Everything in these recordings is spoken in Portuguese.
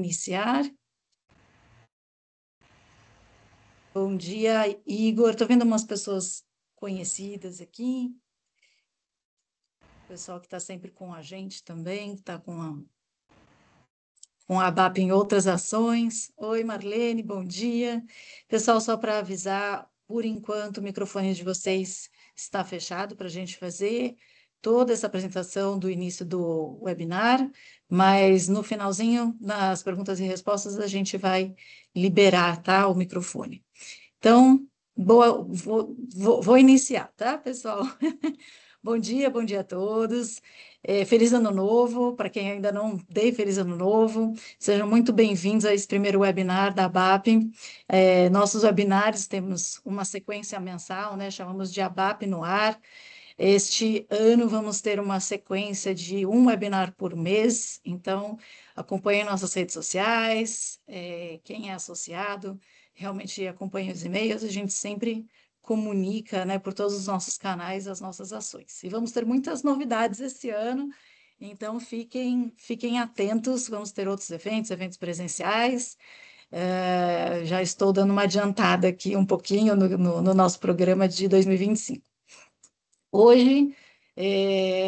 Iniciar. Bom dia, Igor. Estou vendo umas pessoas conhecidas aqui. O pessoal que está sempre com a gente também, que está com a ABAP em outras ações. Oi, Marlene, bom dia. Pessoal, só para avisar, por enquanto o microfone de vocês está fechado para a gente fazer toda essa apresentação do início do webinar, mas no finalzinho, nas perguntas e respostas, a gente vai liberar, tá, o microfone. Então, vou iniciar, tá, pessoal? Bom dia a todos. Feliz Ano Novo, para quem ainda não dei Feliz Ano Novo. Sejam muito bem-vindos a esse primeiro webinar da ABAP. Nossos webinários temos uma sequência mensal, né? Chamamos de ABAP no ar. Este ano vamos ter uma sequência de um webinar por mês, então acompanhe nossas redes sociais, quem é associado, realmente acompanhe os e-mails, a gente sempre comunica, né, por todos os nossos canais as nossas ações. E vamos ter muitas novidades esse ano, então fiquem atentos, vamos ter outros eventos presenciais. Já estou dando uma adiantada aqui um pouquinho no nosso programa de 2025. Hoje,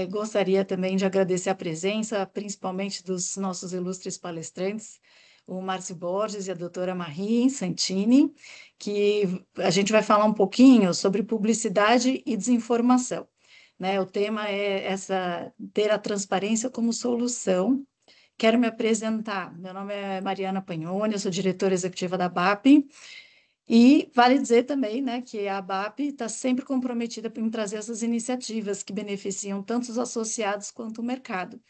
gostaria também de agradecer a presença, principalmente dos nossos ilustres palestrantes, o Márcio Borges e a doutora Marie Santini, que a gente vai falar um pouquinho sobre publicidade e desinformação, né? O tema é ter a transparência como solução. Quero me apresentar. Meu nome é Mariana Pagnoni, eu sou diretora executiva da BAP, e vale dizer também, né, que a ABAP está sempre comprometida em trazer essas iniciativas que beneficiam tanto os associados quanto o mercado,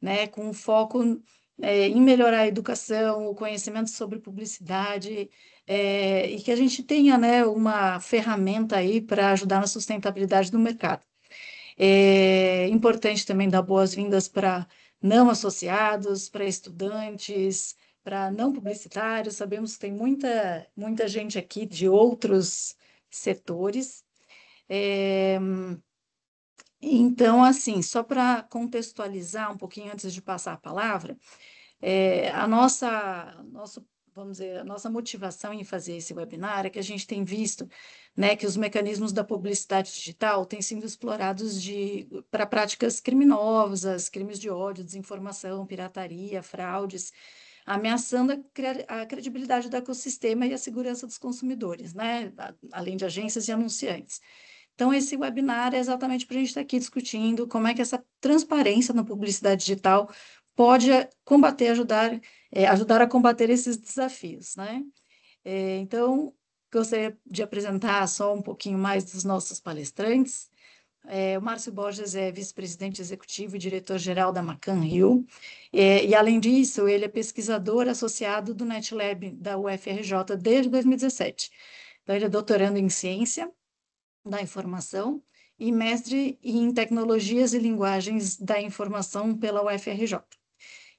né, com foco em melhorar a educação, o conhecimento sobre publicidade, e que a gente tenha, né, uma ferramenta aí para ajudar na sustentabilidade do mercado. É importante também dar boas-vindas para não associados, para estudantes, para não publicitários. Sabemos que tem muita gente aqui de outros setores. Então, assim, só para contextualizar um pouquinho antes de passar a palavra, vamos dizer, a nossa motivação em fazer esse webinar é que a gente tem visto, né, que os mecanismos da publicidade digital têm sido explorados para práticas criminosas, crimes de ódio, desinformação, pirataria, fraudes, ameaçando a credibilidade do ecossistema e a segurança dos consumidores, né, além de agências e anunciantes. Então, esse webinar é exatamente para a gente estar aqui discutindo como é que essa transparência na publicidade digital pode ajudar a combater esses desafios, né? Então, gostaria de apresentar só um pouquinho mais dos nossos palestrantes. O Márcio Borges é vice-presidente executivo e diretor-geral da Macan Rio, e, além disso, ele é pesquisador associado do NetLab da UFRJ desde 2017. Então, ele é doutorando em ciência da informação e mestre em tecnologias e linguagens da informação pela UFRJ.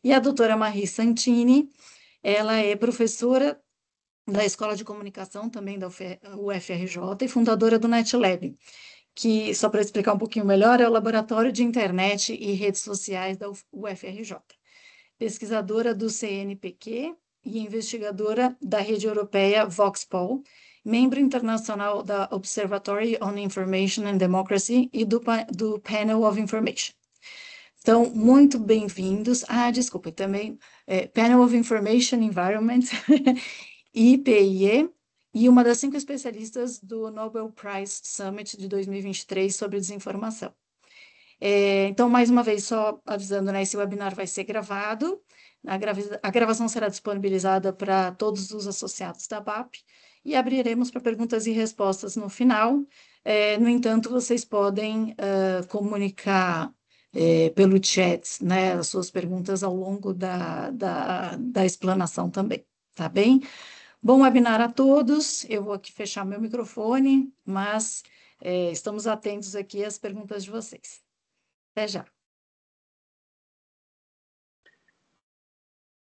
E a doutora Marie Santini, ela é professora da Escola de Comunicação, também da UFRJ, e fundadora do NetLab, que, só para explicar um pouquinho melhor, é o Laboratório de Internet e Redes Sociais da UFRJ. Pesquisadora do CNPq e investigadora da rede europeia Voxpol, membro internacional da Observatory on Information and Democracy e do Panel of Information. Então, muito bem-vindos. Desculpa, também Panel of Information Environment, IPIE, e uma das 5 especialistas do Nobel Prize Summit de 2023 sobre desinformação. Então, mais uma vez, só avisando, né, esse webinar vai ser gravado, a gravação será disponibilizada para todos os associados da BAP, e abriremos para perguntas e respostas no final. No entanto, vocês podem comunicar pelo chat, né, as suas perguntas ao longo da explanação também, tá bem? Bom webinar a todos, eu vou aqui fechar meu microfone, mas estamos atentos aqui às perguntas de vocês. Até já.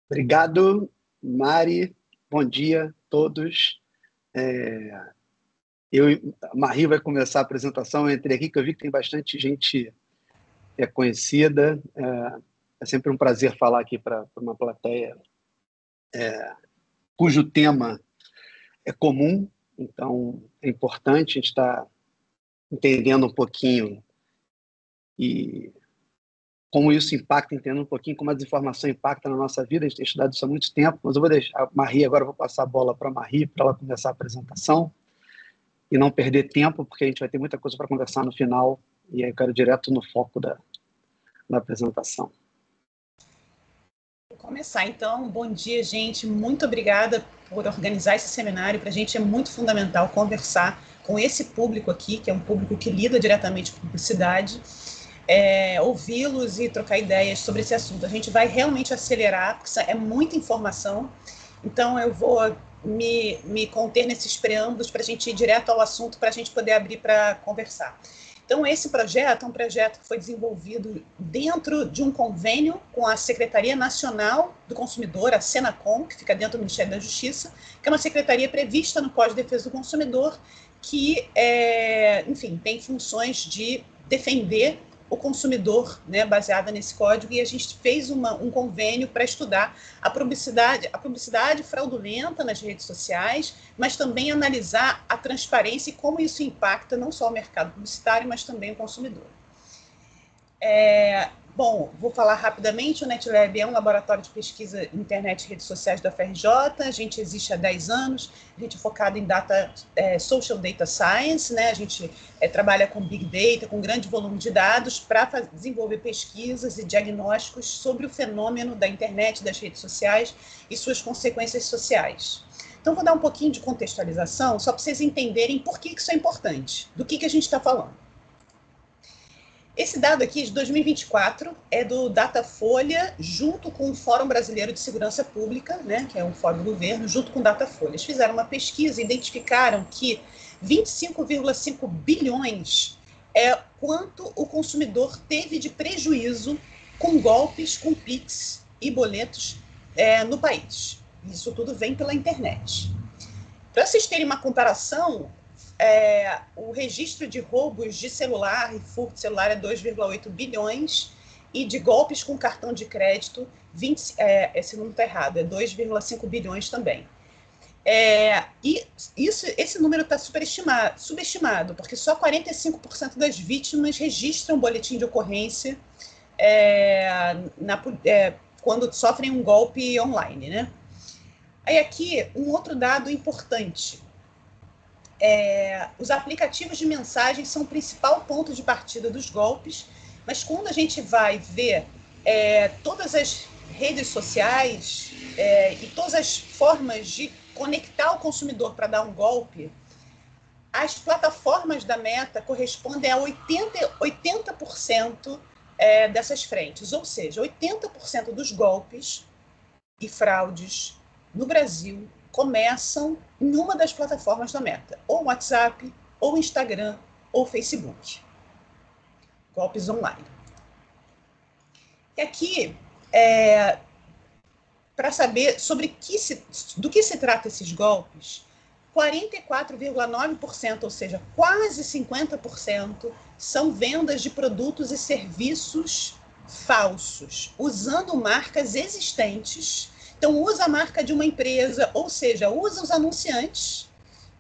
Obrigado, Mari. Bom dia a todos. A Marie vai começar a apresentação. Eu entrei aqui, que eu vi que tem bastante gente conhecida. É sempre um prazer falar aqui para uma plateia cujo tema é comum, então é importante a gente estar entendendo um pouquinho e como isso impacta, entendendo um pouquinho como a desinformação impacta na nossa vida. A gente tem estudado isso há muito tempo, mas eu vou deixar a Marie, agora eu vou passar a bola para a Marie, para ela começar a apresentação e não perder tempo, porque a gente vai ter muita coisa para conversar no final, e aí eu quero direto no foco da apresentação. Vou começar, então. Bom dia, gente. Muito obrigada por organizar esse seminário. Para a gente é muito fundamental conversar com esse público aqui, que é um público que lida diretamente com publicidade, ouvi-los e trocar ideias sobre esse assunto. A gente vai realmente acelerar, porque é muita informação, então eu vou me conter nesses preâmbulos para a gente ir direto ao assunto, para a gente poder abrir para conversar. Então, esse projeto é um projeto que foi desenvolvido dentro de um convênio com a Secretaria Nacional do Consumidor, a Senacom, que fica dentro do Ministério da Justiça, que é uma secretaria prevista no Código de Defesa do Consumidor, que, enfim, tem funções de defender o consumidor, né, baseada nesse código, e a gente fez um convênio para estudar a publicidade fraudulenta nas redes sociais, mas também analisar a transparência e como isso impacta não só o mercado publicitário, mas também o consumidor. Bom, vou falar rapidamente. O NetLab é um laboratório de pesquisa em internet e redes sociais da UFRJ. A gente existe há 10 anos, a gente é focado em social data science, né? A gente trabalha com big data, com grande volume de dados, para desenvolver pesquisas e diagnósticos sobre o fenômeno da internet, das redes sociais e suas consequências sociais. Então, vou dar um pouquinho de contextualização, só para vocês entenderem por que isso é importante, do que a gente está falando. Esse dado aqui, de 2024, é do Datafolha, junto com o Fórum Brasileiro de Segurança Pública, né, que é um fórum do governo, junto com o Datafolha. Eles fizeram uma pesquisa e identificaram que 25,5 bilhões é quanto o consumidor teve de prejuízo com golpes, com Pix e boletos no país. Isso tudo vem pela internet. Para vocês terem uma comparação, o registro de roubos de celular e furto de celular é 2,8 bilhões e de golpes com cartão de crédito, esse número está errado, é 2,5 bilhões também. E esse número está subestimado, porque só 45% das vítimas registram boletim de ocorrência quando sofrem um golpe online, né? Aí aqui, um outro dado importante. Os aplicativos de mensagem são o principal ponto de partida dos golpes, mas quando a gente vai ver todas as redes sociais e todas as formas de conectar o consumidor para dar um golpe, as plataformas da Meta correspondem a 80% dessas frentes, ou seja, 80% dos golpes e fraudes no Brasil começam em uma das plataformas da Meta, ou WhatsApp, ou Instagram, ou Facebook. Golpes online. E aqui, para saber do que se trata esses golpes, 44,9%, ou seja, quase 50%, são vendas de produtos e serviços falsos, usando marcas existentes. Então, usa a marca de uma empresa, ou seja, usa os anunciantes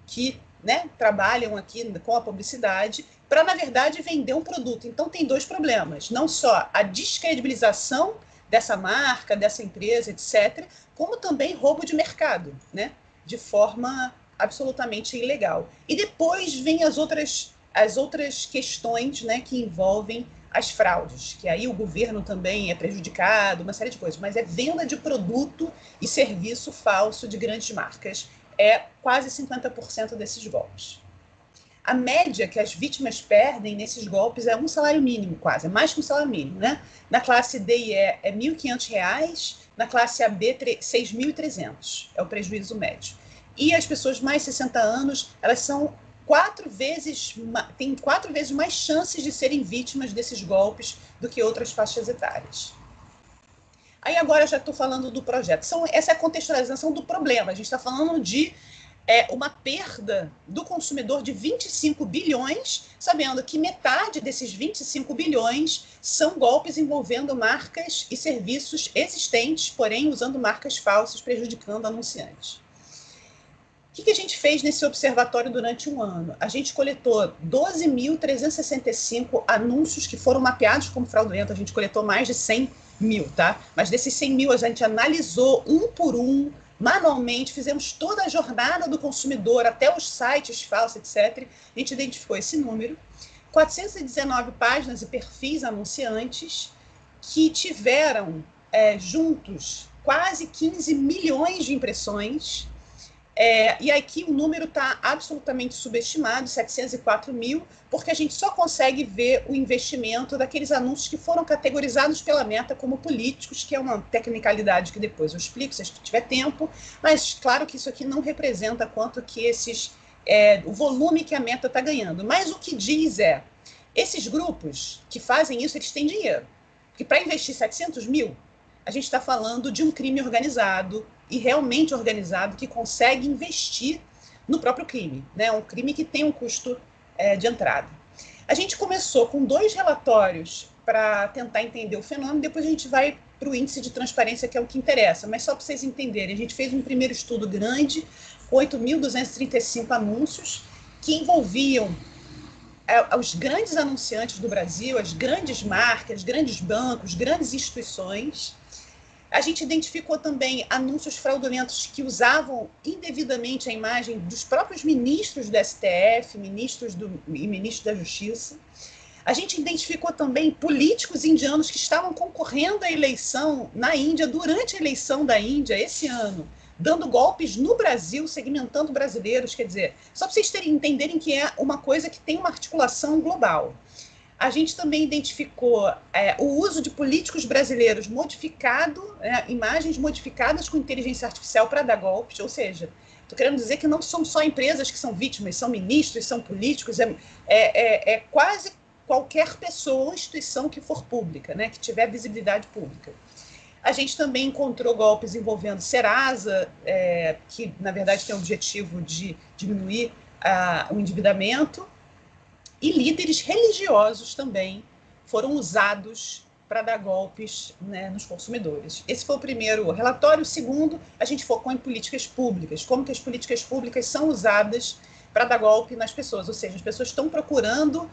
que, né, trabalham aqui com a publicidade para, na verdade, vender um produto. Então, tem dois problemas. Não só a descredibilização dessa marca, dessa empresa, etc., como também roubo de mercado, né, de forma absolutamente ilegal. E depois vem as outras questões, né, que envolvem as fraudes, que aí o governo também é prejudicado, uma série de coisas, mas é venda de produto e serviço falso de grandes marcas, quase 50% desses golpes. A média que as vítimas perdem nesses golpes é um salário mínimo, quase, é mais que um salário mínimo, né? Na classe D e E é R$ 1.500, na classe AB R$ 6.300, é o prejuízo médio. E as pessoas mais de 60 anos, elas têm 4 vezes mais chances de serem vítimas desses golpes do que outras faixas etárias. Aí agora já estou falando do projeto. Essa é a contextualização do problema. A gente está falando de uma perda do consumidor de 25 bilhões, sabendo que metade desses 25 bilhões são golpes envolvendo marcas e serviços existentes, porém usando marcas falsas, prejudicando anunciantes. O que a gente fez nesse observatório durante um ano? A gente coletou 12.365 anúncios que foram mapeados como fraudulentos. A gente coletou mais de 100 mil, tá? Mas desses 100 mil a gente analisou um por um, manualmente, fizemos toda a jornada do consumidor até os sites falsos, etc. A gente identificou esse número. 419 páginas e perfis anunciantes que tiveram juntos quase 15 milhões de impressões. E aqui o número está absolutamente subestimado, 704 mil, porque a gente só consegue ver o investimento daqueles anúncios que foram categorizados pela Meta como políticos, que é uma tecnicalidade que depois eu explico, se tiver tempo, mas claro que isso aqui não representa quanto que o volume que a Meta está ganhando. Mas o que diz esses grupos que fazem isso, eles têm dinheiro. Porque para investir 700 mil, a gente está falando de um crime organizado, e realmente organizado, que consegue investir no próprio crime, né? Um crime que tem um custo de entrada. A gente começou com 2 relatórios para tentar entender o fenômeno, depois a gente vai para o índice de transparência, que é o que interessa, mas só para vocês entenderem, a gente fez um primeiro estudo grande, com 8.235 anúncios, que envolviam os grandes anunciantes do Brasil, as grandes marcas, grandes bancos, grandes instituições. A gente identificou também anúncios fraudulentos que usavam indevidamente a imagem dos próprios ministros do STF, ministros da Justiça. A gente identificou também políticos indianos que estavam concorrendo à eleição na Índia, durante a eleição da Índia, esse ano, dando golpes no Brasil, segmentando brasileiros. Quer dizer, só para vocês entenderem que é uma coisa que tem uma articulação global. A gente também identificou o uso de políticos brasileiros imagens modificadas com inteligência artificial para dar golpes, ou seja, estou querendo dizer que não são só empresas que são vítimas, são ministros, são políticos, quase qualquer pessoa ou instituição que for pública, né, que tiver visibilidade pública. A gente também encontrou golpes envolvendo Serasa, que na verdade tem o objetivo de diminuir o endividamento, e líderes religiosos também foram usados para dar golpes, né, nos consumidores. Esse foi o primeiro relatório. O segundo, a gente focou em políticas públicas, como que as políticas públicas são usadas para dar golpe nas pessoas, ou seja, as pessoas estão procurando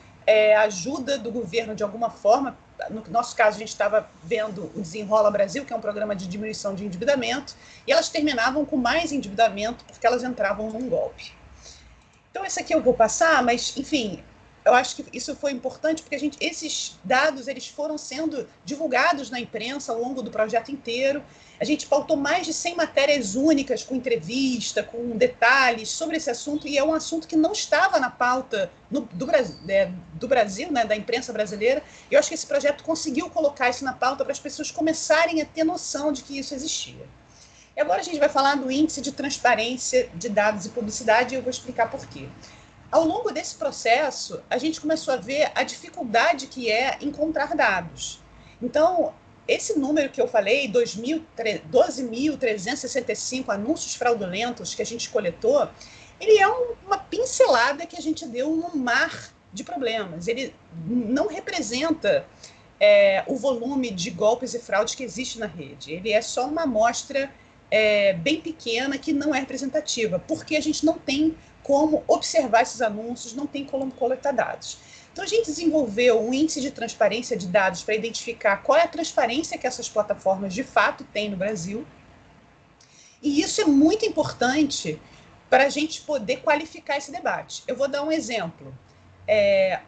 ajuda do governo de alguma forma. No nosso caso, a gente estava vendo o Desenrola Brasil, que é um programa de diminuição de endividamento, e elas terminavam com mais endividamento porque elas entravam num golpe. Então, esse aqui eu vou passar, mas, enfim, eu acho que isso foi importante porque esses dados eles foram sendo divulgados na imprensa ao longo do projeto inteiro. A gente pautou mais de 100 matérias únicas, com entrevista, com detalhes sobre esse assunto, e é um assunto que não estava na pauta do Brasil, né, da imprensa brasileira. E eu acho que esse projeto conseguiu colocar isso na pauta para as pessoas começarem a ter noção de que isso existia. E agora a gente vai falar do índice de transparência de dados e publicidade, e eu vou explicar por quê. Ao longo desse processo, a gente começou a ver a dificuldade que é encontrar dados. Então, esse número que eu falei, 12.365 anúncios fraudulentos que a gente coletou, ele é uma pincelada que a gente deu num mar de problemas. Ele não representa o volume de golpes e fraudes que existe na rede. Ele é só uma amostra bem pequena que não é representativa, porque a gente não tem como observar esses anúncios, não tem como coletar dados. Então, a gente desenvolveu um índice de transparência de dados para identificar qual é a transparência que essas plataformas de fato têm no Brasil. E isso é muito importante para a gente poder qualificar esse debate. Eu vou dar um exemplo.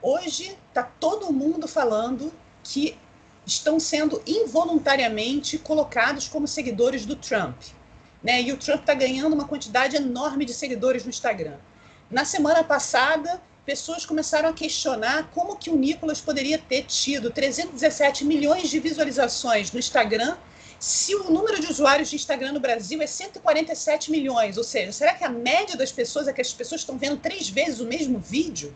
Hoje está todo mundo falando que estão sendo involuntariamente colocados como seguidores do Trump, né? E o Trump está ganhando uma quantidade enorme de seguidores no Instagram. Na semana passada, pessoas começaram a questionar como que o Nicolas poderia ter tido 317 milhões de visualizações no Instagram, se o número de usuários de Instagram no Brasil é 147 milhões. Ou seja, será que a média das pessoas é que as pessoas estão vendo 3 vezes o mesmo vídeo?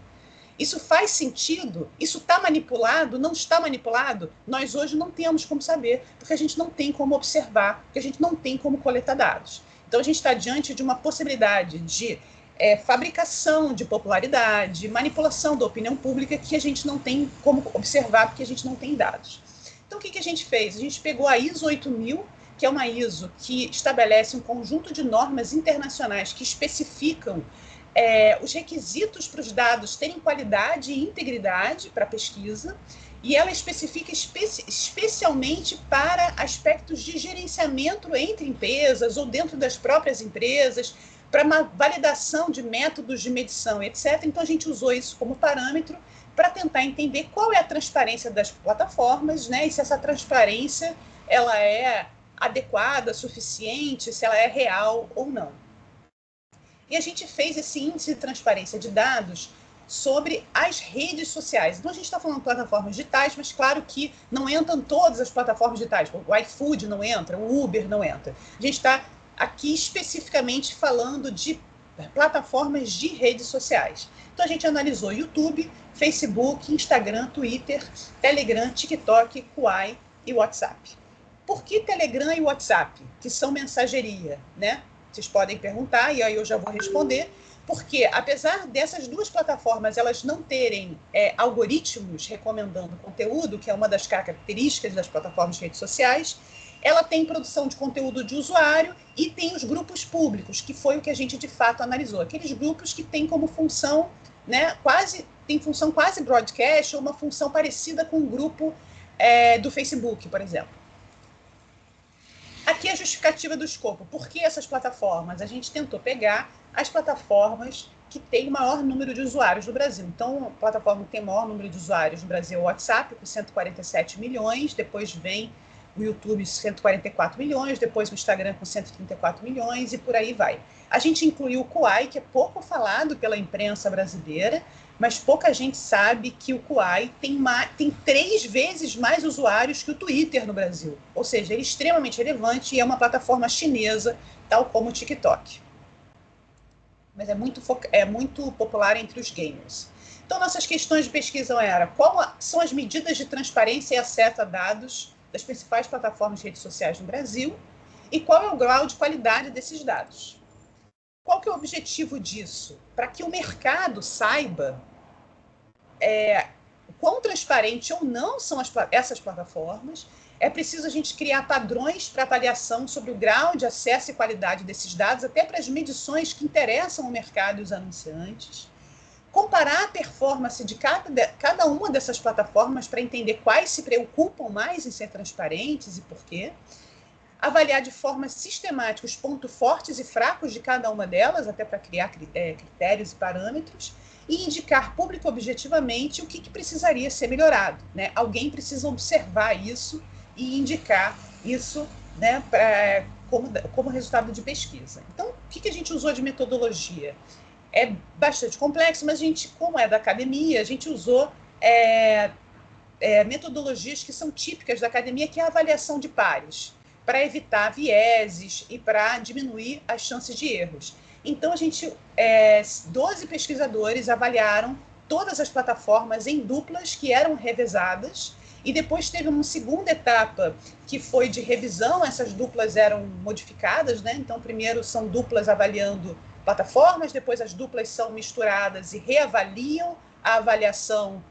Isso faz sentido? Isso está manipulado? Não está manipulado? Nós hoje não temos como saber, porque a gente não tem como observar, porque a gente não tem como coletar dados. Então, a gente está diante de uma possibilidade de fabricação de popularidade, manipulação da opinião pública que a gente não tem como observar, porque a gente não tem dados. Então, o que a gente fez? A gente pegou a ISO 8000, que é uma ISO que estabelece um conjunto de normas internacionais que especificam os requisitos para os dados terem qualidade e integridade para a pesquisa, e ela especifica especialmente para aspectos de gerenciamento entre empresas ou dentro das próprias empresas, para uma validação de métodos de medição, etc. Então, a gente usou isso como parâmetro para tentar entender qual é a transparência das plataformas, né, e se essa transparência ela é adequada, suficiente, se ela é real ou não. E a gente fez esse índice de transparência de dados sobre as redes sociais. Então, a gente está falando de plataformas digitais, mas claro que não entram todas as plataformas digitais. O iFood não entra, o Uber não entra. A gente está aqui especificamente falando de plataformas de redes sociais. Então, a gente analisou YouTube, Facebook, Instagram, Twitter, Telegram, TikTok, Quai e WhatsApp. Por que Telegram e WhatsApp, que são mensageria, né? Vocês podem perguntar, e aí eu já vou responder. Porque, apesar dessas duas plataformas elas não terem algoritmos recomendando conteúdo, que é uma das características das plataformas de redes sociais, ela tem produção de conteúdo de usuário e tem os grupos públicos, que foi o que a gente de fato analisou. Aqueles grupos que têm como função, né, tem função quase broadcast, ou uma função parecida com o grupo do Facebook, por exemplo. Aqui é a justificativa do escopo. Por que essas plataformas? A gente tentou pegar as plataformas que têm o maior número de usuários no Brasil. Então, a plataforma que tem o maior número de usuários no Brasil é o WhatsApp, com 147 milhões, depois vem o YouTube, 144 milhões, depois o Instagram com 134 milhões, e por aí vai. A gente incluiu o Quai, que é pouco falado pela imprensa brasileira, mas pouca gente sabe que o Quai tem 3 vezes mais usuários que o Twitter no Brasil. Ou seja, ele é extremamente relevante e é uma plataforma chinesa, tal como o TikTok. Mas é muito popular entre os gamers. Então, nossas questões de pesquisa eram: quais são as medidas de transparência e acesso a dados das principais plataformas de redes sociais no Brasil e qual é o grau de qualidade desses dados? Qual que é o objetivo disso? Para que o mercado saiba quão transparente ou não são essas plataformas, é preciso a gente criar padrões para avaliação sobre o grau de acesso e qualidade desses dados, até para as medições que interessam ao mercado e os anunciantes, comparar a performance de cada uma dessas plataformas para entender quais se preocupam mais em ser transparentes e por quê, avaliar de forma sistemática os pontos fortes e fracos de cada uma delas, até para criar critérios e parâmetros, e indicar público-objetivamente o que precisaria ser melhorado, né? Alguém precisa observar isso e indicar isso, né, como resultado de pesquisa. Então, o que a gente usou de metodologia? É bastante complexo, mas a gente, como é da academia, a gente usou metodologias que são típicas da academia, que é a avaliação de pares, para evitar vieses e para diminuir as chances de erros. Então, 12 pesquisadores avaliaram todas as plataformas em duplas que eram revezadas, e depois teve uma segunda etapa que foi de revisão. Essas duplas eram modificadas, né? Então, primeiro são duplas avaliando plataformas, depois as duplas são misturadas e reavaliam a avaliação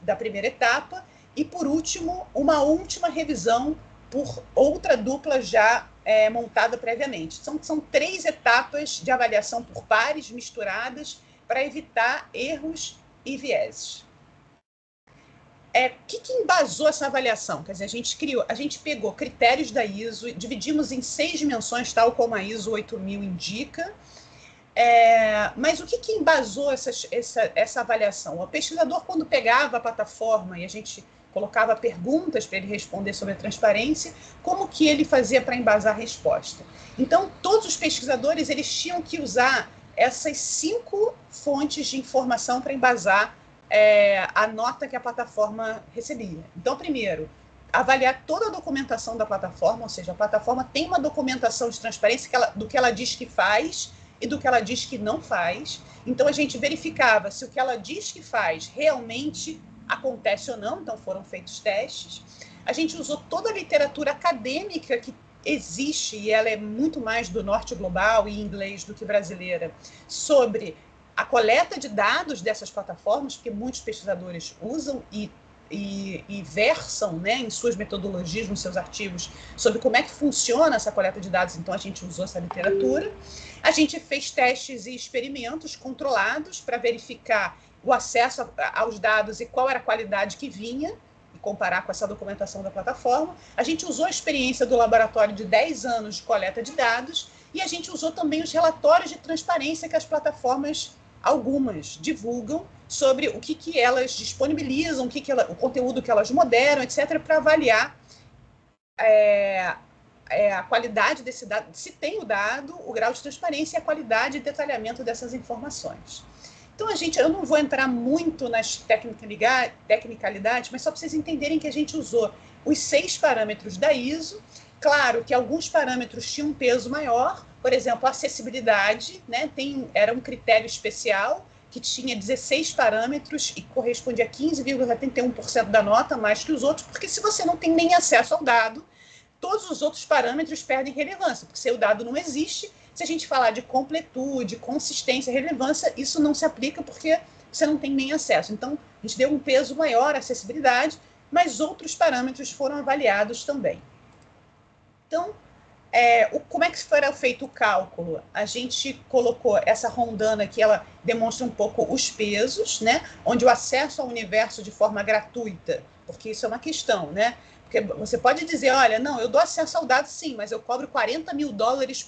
da primeira etapa, e, por último, uma última revisão por outra dupla já montada previamente. São 3 etapas de avaliação por pares misturadas para evitar erros e vieses. O que embasou essa avaliação? Quer dizer, a gente pegou critérios da ISO, dividimos em 6 dimensões, tal como a ISO 8000 indica. Mas o que embasou essa avaliação? O pesquisador, quando pegava a plataforma e a gente colocava perguntas para ele responder sobre a transparência, como que ele fazia para embasar a resposta? Então, todos os pesquisadores eles tinham que usar essas 5 fontes de informação para embasar a nota que a plataforma recebia. Então, primeiro, avaliar toda a documentação da plataforma, ou seja, a plataforma tem uma documentação de transparência do que ela diz que faz e do que ela diz que não faz. Então, a gente verificava se o que ela diz que faz realmente acontece ou não. Então, foram feitos testes. A gente usou toda a literatura acadêmica que existe, e ela é muito mais do norte global e inglês do que brasileira, sobre a coleta de dados dessas plataformas, porque muitos pesquisadores usam e versam, né, em suas metodologias, nos seus artigos, sobre como é que funciona essa coleta de dados. Então, a gente usou essa literatura. A gente fez testes e experimentos controlados para verificar o acesso aos dados e qual era a qualidade que vinha, e comparar com essa documentação da plataforma. A gente usou a experiência do laboratório de 10 anos de coleta de dados e a gente usou também os relatórios de transparência que as plataformas, algumas, divulgam sobre o que elas disponibilizam, o conteúdo que elas moderam, etc., para avaliar a qualidade desse dado, se tem o dado, o grau de transparência e a qualidade e detalhamento dessas informações. Então, eu não vou entrar muito nas tecnicalidades, mas só para vocês entenderem que a gente usou os 6 parâmetros da ISO. Claro que alguns parâmetros tinham um peso maior, por exemplo, a acessibilidade, né, era um critério especial, que tinha 16 parâmetros e correspondia a 15,71% da nota, mais que os outros, porque se você não tem nem acesso ao dado, todos os outros parâmetros perdem relevância, porque se o dado não existe, se a gente falar de completude, consistência, relevância, isso não se aplica porque você não tem nem acesso. Então, a gente deu um peso maior à acessibilidade, mas outros parâmetros foram avaliados também. Então, como é que foi feito o cálculo? A gente colocou essa rondana que ela demonstra um pouco os pesos, né? Onde o acesso ao universo de forma gratuita, porque isso é uma questão, né? Porque você pode dizer, olha, não, eu dou acesso ao dado sim, mas eu cobro $40 mil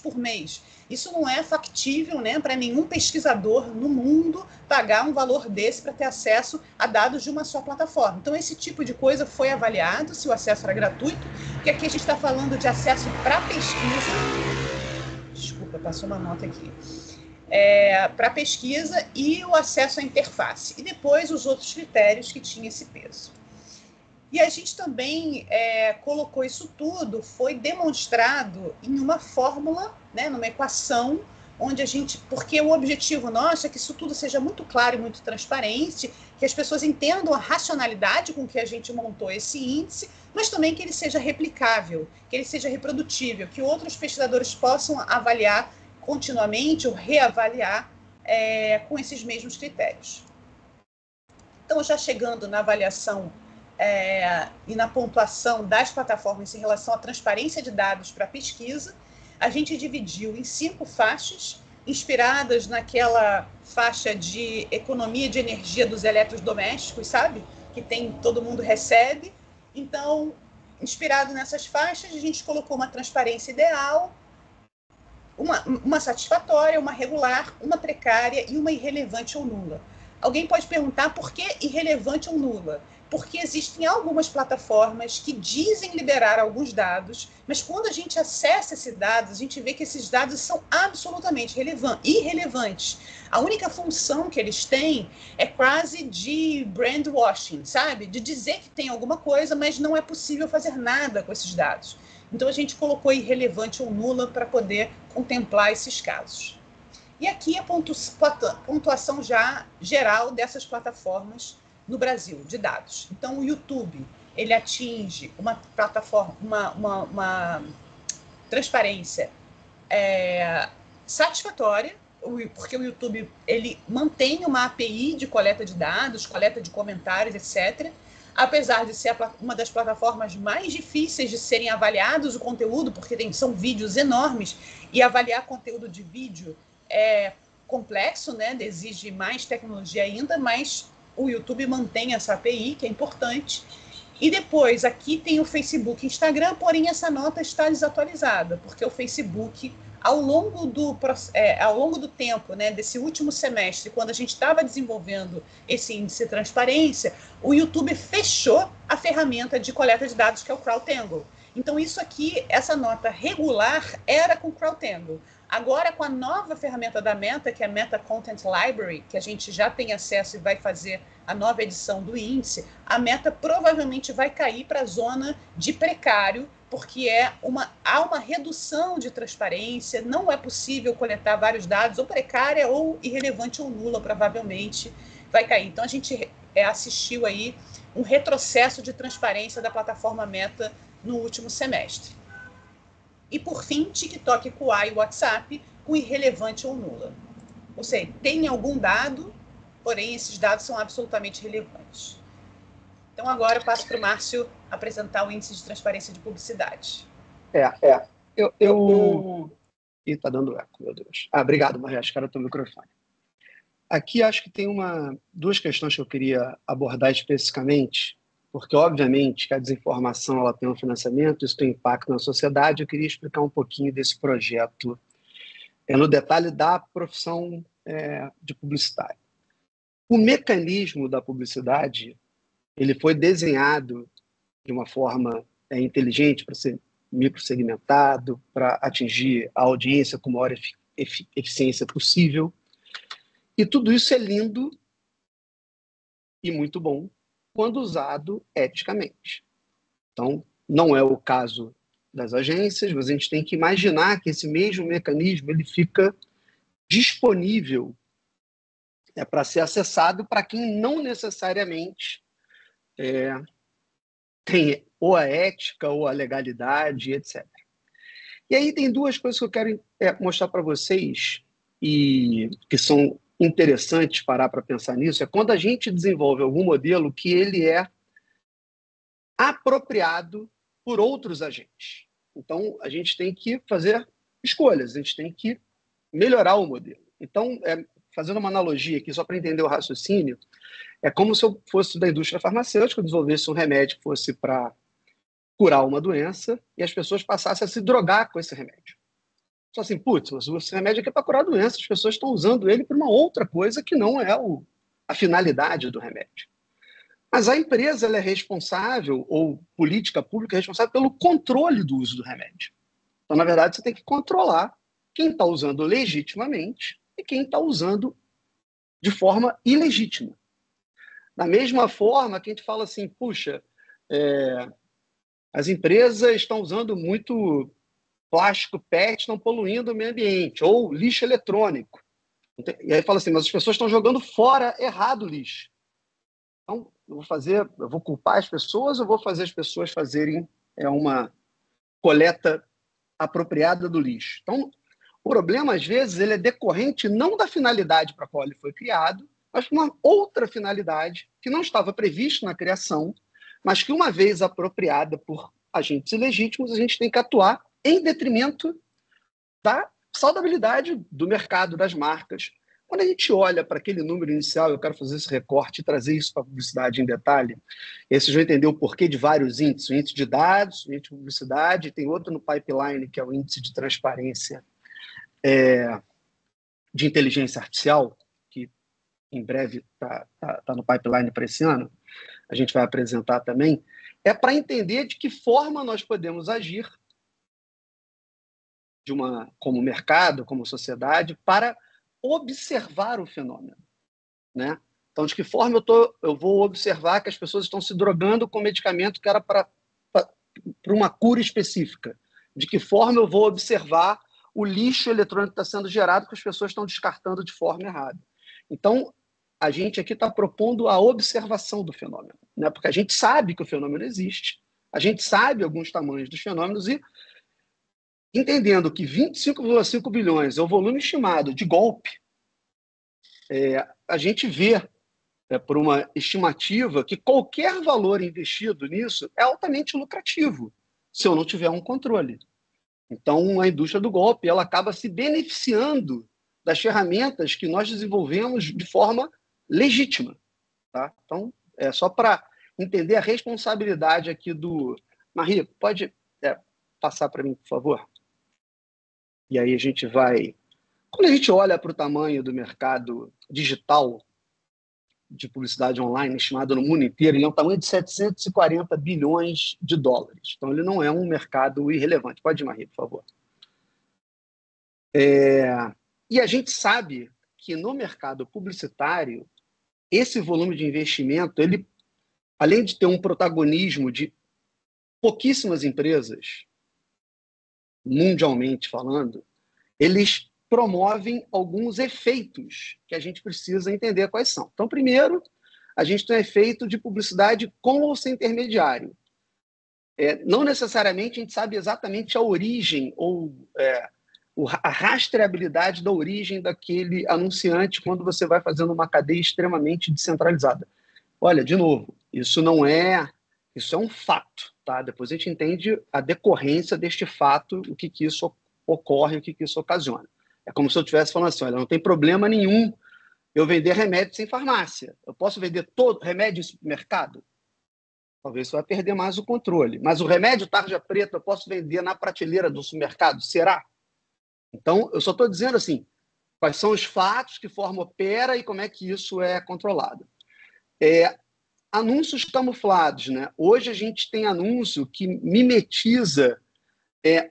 por mês. Isso não é factível, né, para nenhum pesquisador no mundo pagar um valor desse para ter acesso a dados de uma só plataforma. Então, esse tipo de coisa foi avaliado, se o acesso era gratuito, porque aqui a gente está falando de acesso para pesquisa. Desculpa, passou uma nota aqui. Para pesquisa e o acesso à interface. E depois os outros critérios que tinham esse peso. E a gente também colocou isso tudo, foi demonstrado em uma fórmula, né, numa equação, onde porque o objetivo nosso é que isso tudo seja muito claro e muito transparente, que as pessoas entendam a racionalidade com que a gente montou esse índice, mas também que ele seja replicável, que ele seja reprodutível, que outros pesquisadores possam avaliar continuamente ou reavaliar com esses mesmos critérios. Então, já chegando na avaliação e na pontuação das plataformas em relação à transparência de dados para pesquisa, a gente dividiu em 5 faixas, inspiradas naquela faixa de economia de energia dos eletrodomésticos, sabe? Que todo mundo recebe. Então, inspirado nessas faixas, a gente colocou uma transparência ideal, uma satisfatória, uma regular, uma precária e uma irrelevante ou nula. Alguém pode perguntar por que irrelevante ou nula? Porque existem algumas plataformas que dizem liberar alguns dados, mas quando a gente acessa esses dados, a gente vê que esses dados são absolutamente irrelevantes. A única função que eles têm é quase de brand washing, sabe? De dizer que tem alguma coisa, mas não é possível fazer nada com esses dados. Então, a gente colocou irrelevante ou nula para poder contemplar esses casos. E aqui a pontuação já geral dessas plataformas no Brasil, de dados. Então, o YouTube, ele atinge uma plataforma, uma transparência satisfatória, porque o YouTube ele mantém uma API de coleta de dados, coleta de comentários, etc., apesar de ser uma das plataformas mais difíceis de serem avaliados o conteúdo, porque são vídeos enormes, e avaliar conteúdo de vídeo é complexo, né? Exige mais tecnologia ainda, mas o YouTube mantém essa API, que é importante. E depois, aqui tem o Facebook e Instagram, porém essa nota está desatualizada, porque o Facebook, ao longo do tempo, né, desse último semestre, quando a gente estava desenvolvendo esse índice de transparência, o YouTube fechou a ferramenta de coleta de dados, que é o CrowdTangle. Então, isso aqui, essa nota regular, era com o CrowdTangle. Agora, com a nova ferramenta da Meta, que é a Meta Content Library, que a gente já tem acesso e vai fazer a nova edição do índice, a Meta provavelmente vai cair para a zona de precário, porque há uma redução de transparência, não é possível coletar vários dados, ou precária, ou irrelevante, ou nula, provavelmente vai cair. Então, a gente assistiu aí um retrocesso de transparência da plataforma Meta no último semestre. E, por fim, TikTok, Kuai e WhatsApp com irrelevante ou nula. Ou seja, tem algum dado, porém esses dados são absolutamente relevantes. Então, agora eu passo para o Márcio apresentar o índice de transparência de publicidade. Ih, tá dando eco, meu Deus. Obrigado, Maria, acho que era o teu microfone. Aqui acho que tem duas questões que eu queria abordar especificamente, porque, obviamente, que a desinformação ela tem um financiamento, isso tem impacto na sociedade. Eu queria explicar um pouquinho desse projeto no detalhe da profissão de publicitário. O mecanismo da publicidade ele foi desenhado de uma forma inteligente para ser microsegmentado, para atingir a audiência com a maior eficiência possível. E tudo isso é lindo e muito bom quando usado eticamente. Então, não é o caso das agências, mas a gente tem que imaginar que esse mesmo mecanismo ele fica disponível para ser acessado para quem não necessariamente tem ou a ética ou a legalidade, etc. E aí tem duas coisas que eu quero mostrar para vocês e que são interessantes parar para pensar nisso. É quando a gente desenvolve algum modelo que ele é apropriado por outros agentes. Então, a gente tem que fazer escolhas, a gente tem que melhorar o modelo. Então, fazendo uma analogia aqui, só para entender o raciocínio, é como se eu fosse da indústria farmacêutica, desenvolvesse um remédio que fosse para curar uma doença e as pessoas passassem a se drogar com esse remédio. Só assim, putz, esse remédio aqui é para curar a doença, as pessoas estão usando ele para uma outra coisa que não é a finalidade do remédio. Mas a empresa ela é responsável, ou política pública é responsável pelo controle do uso do remédio. Então, na verdade, você tem que controlar quem está usando legitimamente e quem está usando de forma ilegítima. Da mesma forma que a gente fala assim, puxa, as empresas estão usando muito plástico PET, estão poluindo o meio ambiente, ou lixo eletrônico. E aí fala assim, mas as pessoas estão jogando fora errado o lixo. Então, eu vou culpar as pessoas ou vou fazer as pessoas fazerem uma coleta apropriada do lixo? Então, o problema, às vezes, ele é decorrente não da finalidade para a qual ele foi criado, mas para uma outra finalidade que não estava prevista na criação, mas que, uma vez apropriada por agentes ilegítimos, a gente tem que atuar em detrimento da saudabilidade do mercado, das marcas. Quando a gente olha para aquele número inicial, eu quero fazer esse recorte e trazer isso para a publicidade em detalhe, e aí vocês vão entender o porquê de vários índices, o índice de dados, o índice de publicidade, tem outro no pipeline, que é o índice de transparência de inteligência artificial, que em breve está no pipeline para esse ano, a gente vai apresentar também, para entender de que forma nós podemos agir como mercado, como sociedade, para observar o fenômeno, né? Então, de que forma eu vou observar que as pessoas estão se drogando com medicamento que era para uma cura específica? De que forma eu vou observar o lixo eletrônico que está sendo gerado que as pessoas estão descartando de forma errada? Então, a gente aqui está propondo a observação do fenômeno, né? Porque a gente sabe que o fenômeno existe, a gente sabe alguns tamanhos dos fenômenos e entendendo que 25,5 bilhões é o volume estimado de golpe, a gente vê, por uma estimativa, que qualquer valor investido nisso é altamente lucrativo, se eu não tiver um controle. Então, a indústria do golpe ela acaba se beneficiando das ferramentas que nós desenvolvemos de forma legítima. Tá? Então, é só para entender a responsabilidade aqui do... Maria, pode passar para mim, por favor? E aí a gente vai... Quando a gente olha para o tamanho do mercado digital de publicidade online, estimado no mundo inteiro, ele é um tamanho de 740 bilhões de dólares. Então, ele não é um mercado irrelevante. Pode ir, Maria, por favor. E a gente sabe que no mercado publicitário, esse volume de investimento, ele, além de ter um protagonismo de pouquíssimas empresas, mundialmente falando, eles promovem alguns efeitos que a gente precisa entender quais são. Então, primeiro, a gente tem um efeito de publicidade com ou sem intermediário. não necessariamente a gente sabe exatamente a origem ou a rastreabilidade da origem daquele anunciante quando você vai fazendo uma cadeia extremamente descentralizada. Olha, de novo, isso é um fato, tá? Depois a gente entende a decorrência deste fato, o que isso ocorre, o que isso ocasiona. É como se eu estivesse falando assim, olha, não tem problema nenhum eu vender remédio sem farmácia. Eu posso vender todo remédio em supermercado? Talvez você vai perder mais o controle. Mas o remédio tarja preta eu posso vender na prateleira do supermercado? Será? Então, eu só estou dizendo assim, quais são os fatos que formam a pera e como é que isso é controlado. Anúncios camuflados, né? Hoje a gente tem anúncio que mimetiza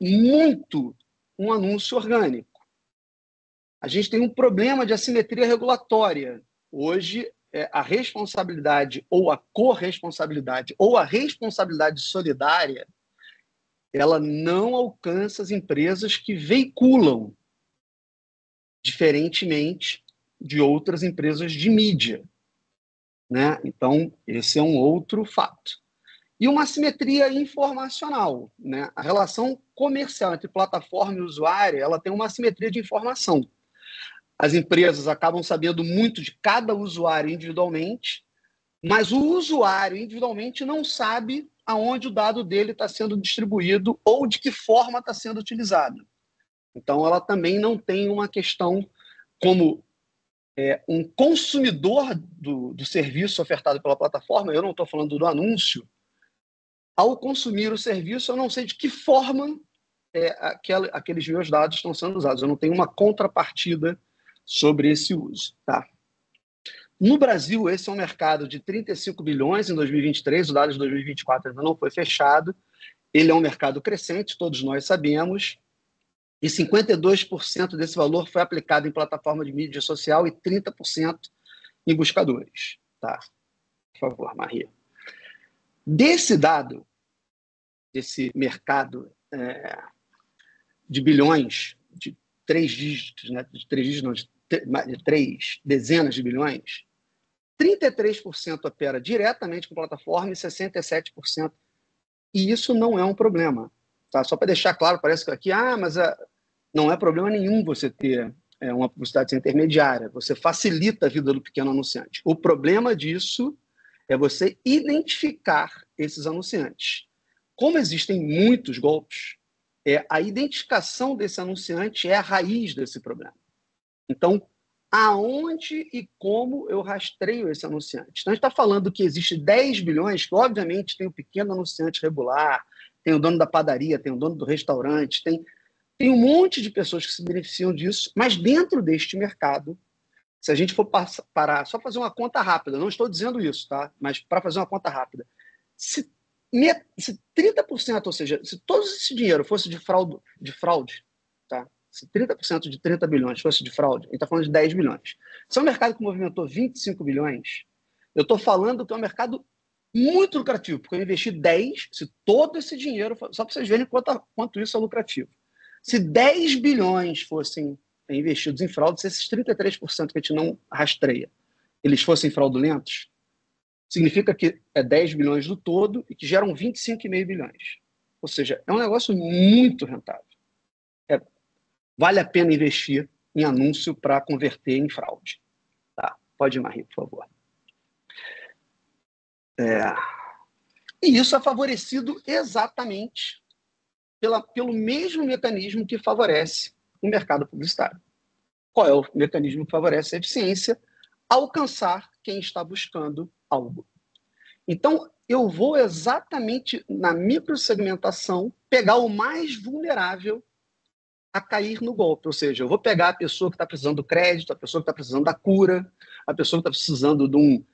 muito um anúncio orgânico. A gente tem um problema de assimetria regulatória. Hoje, a responsabilidade ou a corresponsabilidade ou a responsabilidade solidária, ela não alcança as empresas que veiculam, diferentemente de outras empresas de mídia, né? Então, esse é um outro fato. E uma assimetria informacional, né? A relação comercial entre plataforma e usuário, ela tem uma assimetria de informação. As empresas acabam sabendo muito de cada usuário individualmente, mas o usuário individualmente não sabe aonde o dado dele está sendo distribuído ou de que forma está sendo utilizado. Então, ela também não tem uma questão como um consumidor do serviço ofertado pela plataforma, eu não estou falando do anúncio, ao consumir o serviço, eu não sei de que forma aqueles meus dados estão sendo usados. Eu não tenho uma contrapartida sobre esse uso. Tá? No Brasil, esse é um mercado de 35 bilhões em 2023, o dado de 2024 ainda não foi fechado. Ele é um mercado crescente, todos nós sabemos, e 52% desse valor foi aplicado em plataforma de mídia social e 30% em buscadores. Tá? Por favor, Maria. Desse dado, desse mercado de bilhões, de 3 dígitos, né? De 3 dígitos, não, de 3 dezenas de bilhões, 33% opera diretamente com plataforma e 67%. E isso não é um problema. Tá? Só para deixar claro, parece que aqui, mas não é problema nenhum você ter uma publicidade sem intermediária. Você facilita a vida do pequeno anunciante. O problema disso é você identificar esses anunciantes. Como existem muitos golpes, a identificação desse anunciante é a raiz desse problema. Então, aonde e como eu rastreio esse anunciante? Então, a gente está falando que existe 10 bilhões, que obviamente tem o pequeno anunciante regular, tem o dono da padaria, tem o dono do restaurante, tem um monte de pessoas que se beneficiam disso, mas dentro deste mercado, se a gente for parar, só fazer uma conta rápida, não estou dizendo isso, tá? Mas para fazer uma conta rápida, se 30%, ou seja, se todo esse dinheiro fosse de fraude, tá? Se 30% de 30 bilhões fosse de fraude, a gente está falando de 10 bilhões. Se é um mercado que movimentou 25 bilhões, eu estou falando que é um mercado muito lucrativo, porque eu investi 10, se todo esse dinheiro, só para vocês verem quanto isso é lucrativo. Se 10 bilhões fossem investidos em fraude, se esses 33% que a gente não rastreia, eles fossem fraudulentos, significa que é 10 bilhões do todo e que geram 25,5 bilhões. Ou seja, é um negócio muito rentável. Vale a pena investir em anúncio para converter em fraude. Tá? Pode ir, Marie, por favor. E isso é favorecido exatamente pelo mesmo mecanismo que favorece o mercado publicitário. Qual é o mecanismo que favorece a eficiência? Alcançar quem está buscando algo. Então, eu vou exatamente na microsegmentação pegar o mais vulnerável a cair no golpe. Ou seja, eu vou pegar a pessoa que está precisando do crédito, a pessoa que está precisando da cura, a pessoa que está precisando de um...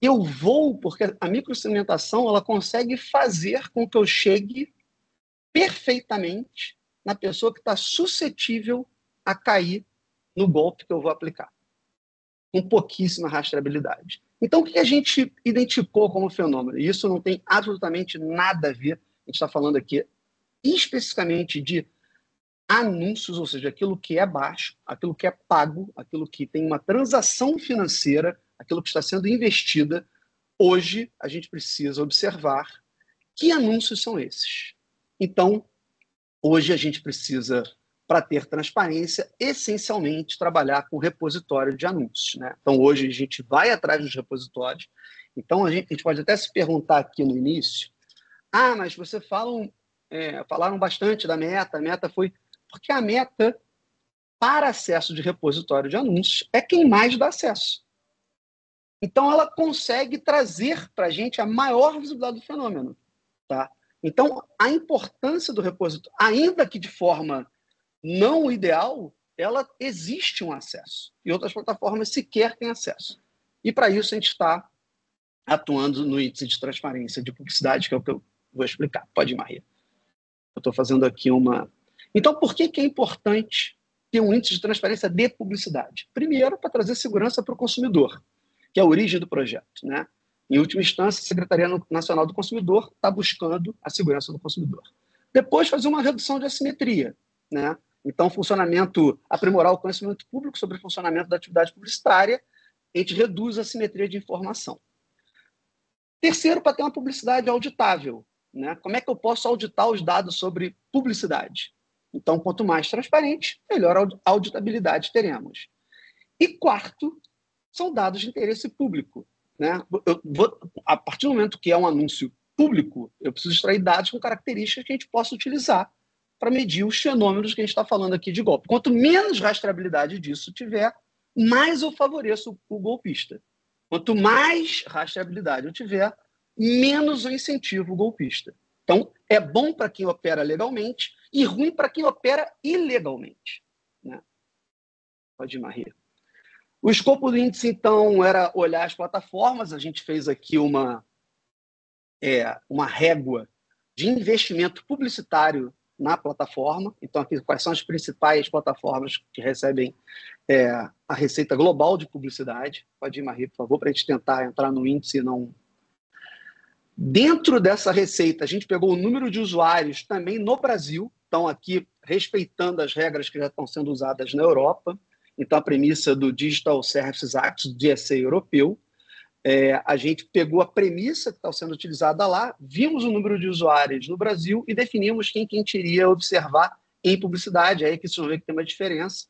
Eu vou, porque a microsegmentação ela consegue fazer com que eu chegue perfeitamente na pessoa que está suscetível a cair no golpe que eu vou aplicar, com pouquíssima rastreabilidade. Então, o que a gente identificou como fenômeno? E isso não tem absolutamente nada a ver, a gente está falando aqui especificamente de anúncios, ou seja, aquilo que é baixo, aquilo que é pago, aquilo que tem uma transação financeira, aquilo que está sendo investida. Hoje, a gente precisa observar Que anúncios são esses? Então, hoje a gente precisa, para ter transparência, essencialmente trabalhar com repositório de anúncios, né? Então, hoje a gente vai atrás dos repositórios. Então, a gente pode até se perguntar aqui no início, mas você falaram bastante da Meta, a Meta foi... Porque a Meta, para acesso de repositório de anúncios, é quem mais dá acesso. Então, ela consegue trazer para a gente a maior visibilidade do fenômeno, tá? Então, a importância do repositório, ainda que de forma não ideal, ela existe um acesso. E outras plataformas sequer têm acesso. E, para isso, a gente está atuando no índice de transparência de publicidade, que é o que eu vou explicar. Pode ir, Maria. Eu estou fazendo aqui uma... Então, por que é importante ter um índice de transparência de publicidade? Primeiro, para trazer segurança para o consumidor, que é a origem do projeto, né? Em última instância, a Secretaria Nacional do Consumidor está buscando a segurança do consumidor. Depois, fazer uma redução de assimetria, né? Então, aprimorar o conhecimento público sobre o funcionamento da atividade publicitária, a gente reduz a assimetria de informação. Terceiro, para ter uma publicidade auditável, né? Como é que eu posso auditar os dados sobre publicidade? Então, quanto mais transparente, melhor auditabilidade teremos. E quarto, são dados de interesse público, né? A partir do momento que é um anúncio público, eu preciso extrair dados com características que a gente possa utilizar para medir os fenômenos que a gente está falando aqui de golpe. Quanto menos rastreabilidade disso tiver, mais eu favoreço o golpista. Quanto mais rastreabilidade eu tiver, menos eu incentivo o golpista. Então, é bom para quem opera legalmente e ruim para quem opera ilegalmente, né? Pode ir, Maria. O escopo do índice, então, era olhar as plataformas. A gente fez aqui uma régua de investimento publicitário na plataforma. Então, aqui, quais são as principais plataformas que recebem a receita global de publicidade? Pode ir, Maria, por favor, para a gente tentar entrar no índice e não... Dentro dessa receita, a gente pegou o número de usuários também no Brasil. Então, aqui, respeitando as regras que já estão sendo usadas na Europa. Então, a premissa do Digital Services Act, DSA europeu, a gente pegou a premissa que está sendo utilizada lá, vimos o número de usuários no Brasil e definimos quem iria observar em publicidade. Aí que vocês vão ver que tem uma diferença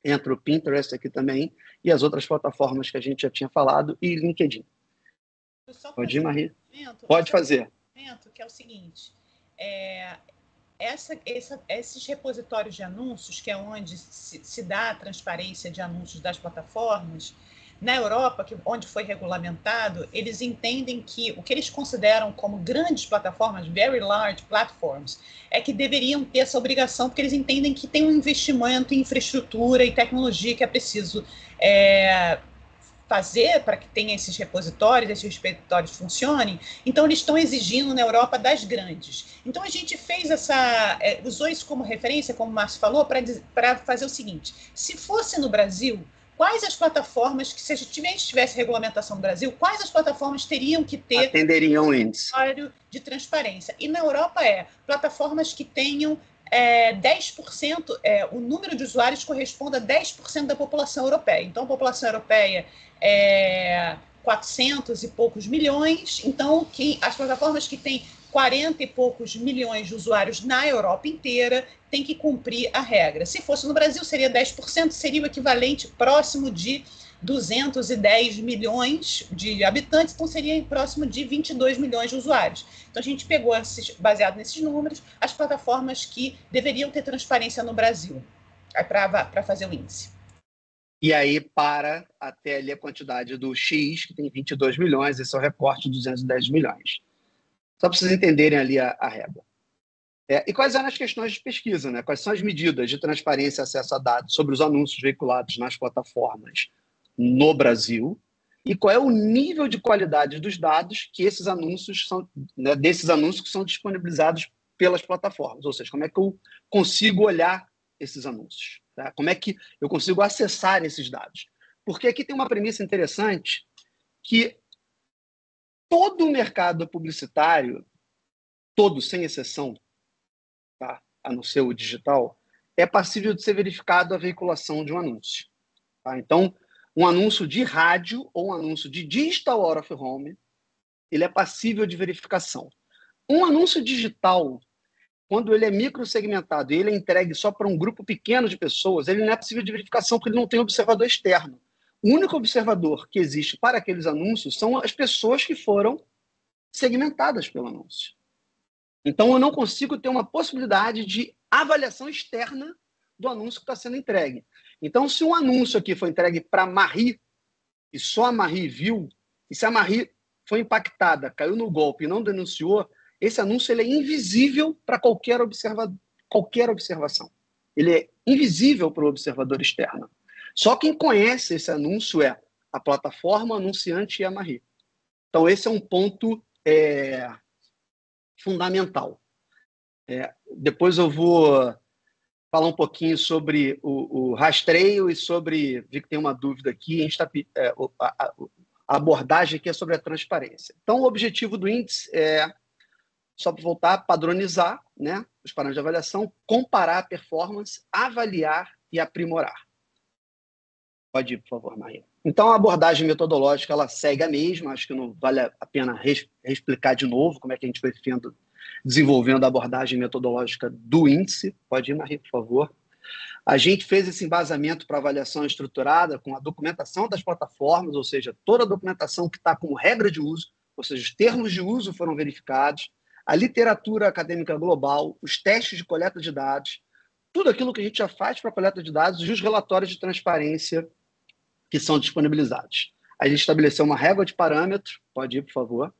entre o Pinterest aqui também e as outras plataformas que a gente já tinha falado e LinkedIn. Pode ir, Maria? Pode fazer. Que é o seguinte, esses repositórios de anúncios, que é onde se dá a transparência de anúncios das plataformas, na Europa, onde foi regulamentado, eles entendem que o que eles consideram como grandes plataformas, very large platforms, é que deveriam ter essa obrigação, porque eles entendem que tem um investimento em infraestrutura e tecnologia que é preciso fazer para que tenha esses repositórios funcionem. Então, eles estão exigindo na Europa das grandes. Então, a gente fez usou isso como referência, como o Márcio falou, para fazer o seguinte: se fosse no Brasil, quais as plataformas, que se a gente tivesse regulamentação no Brasil, quais as plataformas teriam que ter atenderiam o índice de transparência? E na Europa plataformas que tenham 10%, o número de usuários corresponde a 10% da população europeia. Então, a população europeia é 400 e poucos milhões. Então, as plataformas que têm 40 e poucos milhões de usuários na Europa inteira têm que cumprir a regra. Se fosse no Brasil, seria 10%, seria o equivalente próximo de 210 milhões de habitantes, então seria próximo de 22 milhões de usuários. Então, a gente pegou, baseado nesses números, as plataformas que deveriam ter transparência no Brasil, para fazer o índice. E aí, para até ali a quantidade do X, que tem 22 milhões, esse é o recorte de 210 milhões. Só para vocês entenderem ali a régua. E quais eram as questões de pesquisa, né? Quais são as medidas de transparência e acesso a dados sobre os anúncios veiculados nas plataformas no Brasil, e qual é o nível de qualidade dos dados que esses anúncios são, né, desses anúncios que são disponibilizados pelas plataformas, ou seja, como é que eu consigo olhar esses anúncios, tá? Como é que eu consigo acessar esses dados? Porque aqui tem uma premissa interessante, que todo o mercado publicitário, todo, sem exceção, tá, a não ser o digital, é passível de ser verificado a veiculação de um anúncio, tá? Então, um anúncio de rádio ou um anúncio de digital out of home, ele é passível de verificação. Um anúncio digital, quando ele é microsegmentado e ele é entregue só para um grupo pequeno de pessoas, ele não é possível de verificação porque ele não tem observador externo. O único observador que existe para aqueles anúncios são as pessoas que foram segmentadas pelo anúncio. Então, eu não consigo ter uma possibilidade de avaliação externa do anúncio que está sendo entregue. Então, se um anúncio aqui foi entregue para a Marie, e só a Marie viu, e se a Marie foi impactada, caiu no golpe e não denunciou, esse anúncio ele é invisível para qualquer observação. Ele é invisível para o observador externo. Só quem conhece esse anúncio é a plataforma, o anunciante e a Marie. Então, esse é um ponto fundamental. Depois eu vou falar um pouquinho sobre o rastreio e sobre... Vi que tem uma dúvida aqui, a abordagem aqui é sobre a transparência. Então, o objetivo do índice é, só para voltar, padronizar, né, os parâmetros de avaliação, comparar a performance, avaliar e aprimorar. Pode ir, por favor, Maria. Então, a abordagem metodológica ela segue a mesma, acho que não vale a pena reexplicar de novo como é que a gente foi desenvolvendo a abordagem metodológica do índice. Pode ir, Maria, por favor. A gente fez esse embasamento para avaliação estruturada com a documentação das plataformas, ou seja, toda a documentação que está como regra de uso, ou seja, os termos de uso foram verificados, a literatura acadêmica global, os testes de coleta de dados, tudo aquilo que a gente já faz para a coleta de dados e os relatórios de transparência que são disponibilizados. A gente estabeleceu uma régua de parâmetros, pode ir, por favor.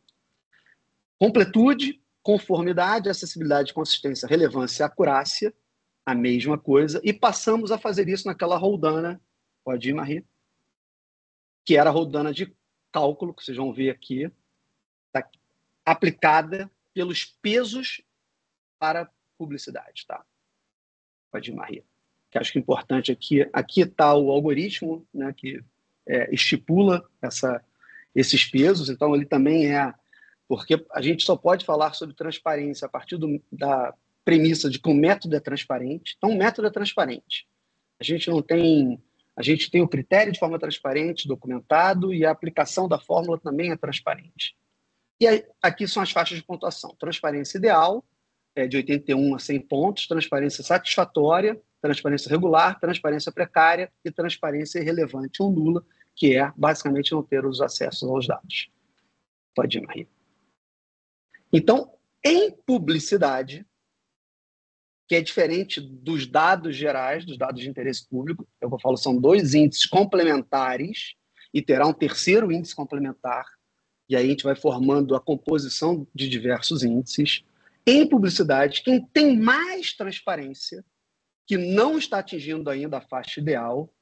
Completude, conformidade, acessibilidade, consistência, relevância e acurácia, a mesma coisa, e passamos a fazer isso naquela roldana, pode ir, Marie, que era a roldana de cálculo, que vocês vão ver aqui, tá, aplicada pelos pesos para publicidade, tá? Pode ir, Marie. Que acho que é importante aqui está o algoritmo, né, que estipula esses pesos, então ele também porque a gente só pode falar sobre transparência a partir da premissa de que o método é transparente. Então, o método é transparente. A gente tem o critério de forma transparente, documentado, e a aplicação da fórmula também é transparente. E aqui são as faixas de pontuação. Transparência ideal, de 81 a 100 pontos, transparência satisfatória, transparência regular, transparência precária e transparência irrelevante ou nula, que é, basicamente, não ter os acessos aos dados. Pode ir, Maria. Então, em publicidade, que é diferente dos dados gerais, dos dados de interesse público, eu vou falar, são dois índices complementares e terá um terceiro índice complementar, e aí a gente vai formando a composição de diversos índices. Em publicidade, quem tem mais transparência, que não está atingindo ainda a faixa ideal,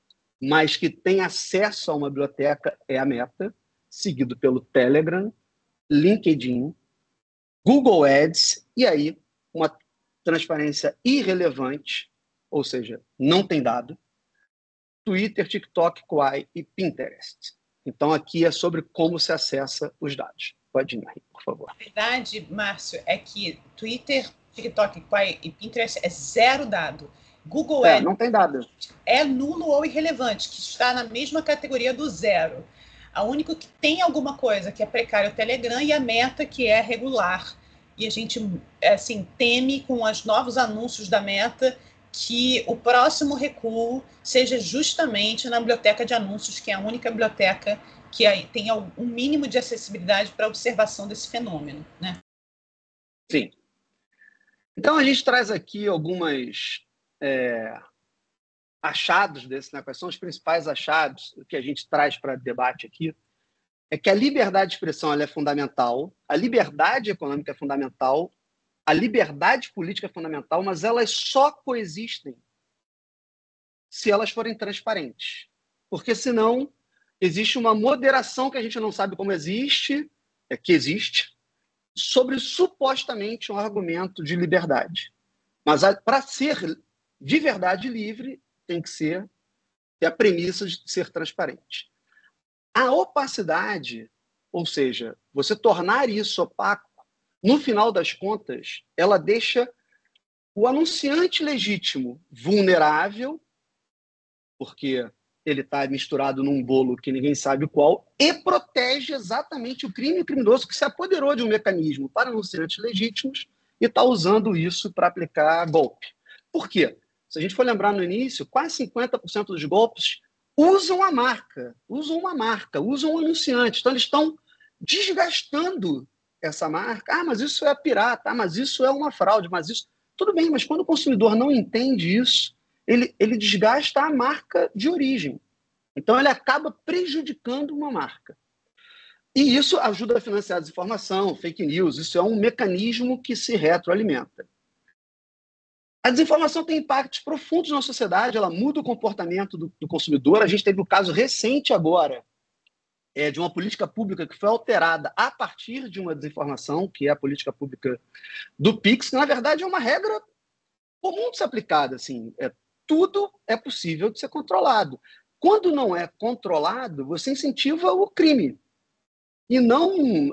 mas que tem acesso a uma biblioteca, é a Meta, seguido pelo Telegram, LinkedIn, Google Ads, e aí uma transparência irrelevante, ou seja, não tem dado, Twitter, TikTok, Quai e Pinterest. Então, aqui é sobre como se acessa os dados. Pode ir, Marie, por favor. A verdade, Márcio, é que Twitter, TikTok, Quai e Pinterest é zero dado. Google Ads não tem dado. É nulo ou irrelevante, que está na mesma categoria do zero. A única que tem alguma coisa que é precária é o Telegram e a Meta, que é regular. E a gente assim, teme com os novos anúncios da Meta que o próximo recuo seja justamente na biblioteca de anúncios, que é a única biblioteca que tem um mínimo de acessibilidade para a observação desse fenômeno, né? Sim. Então, a gente traz aqui algumas achados desse, né? Quais são os principais achados que a gente traz para debate aqui? É que a liberdade de expressão ela é fundamental, a liberdade econômica é fundamental, a liberdade política é fundamental, mas elas só coexistem se elas forem transparentes. Porque, senão, existe uma moderação que a gente não sabe como que existe, sobre supostamente um argumento de liberdade. Mas para ser de verdade livre, tem que ter a premissa de ser transparente. A opacidade, ou seja, você tornar isso opaco, no final das contas, ela deixa o anunciante legítimo vulnerável, porque ele está misturado num bolo que ninguém sabe qual, e protege exatamente o crime criminoso que se apoderou de um mecanismo para anunciantes legítimos e está usando isso para aplicar golpe. Por quê? Se a gente for lembrar no início, quase 50% dos golpes usam a marca, usam um anunciante. Então, eles estão desgastando essa marca. Ah, mas isso é pirata, ah, mas isso é uma fraude, mas isso... Tudo bem, mas quando o consumidor não entende isso, ele desgasta a marca de origem. Então, ele acaba prejudicando uma marca. E isso ajuda a financiar a desinformação, fake news. Isso é um mecanismo que se retroalimenta. A desinformação tem impactos profundos na sociedade, ela muda o comportamento do consumidor. A gente teve um caso recente agora de uma política pública que foi alterada a partir de uma desinformação, que é a política pública do Pix, que, na verdade, é uma regra comum de ser aplicada. Assim, tudo é possível de ser controlado. Quando não é controlado, você incentiva o crime. E não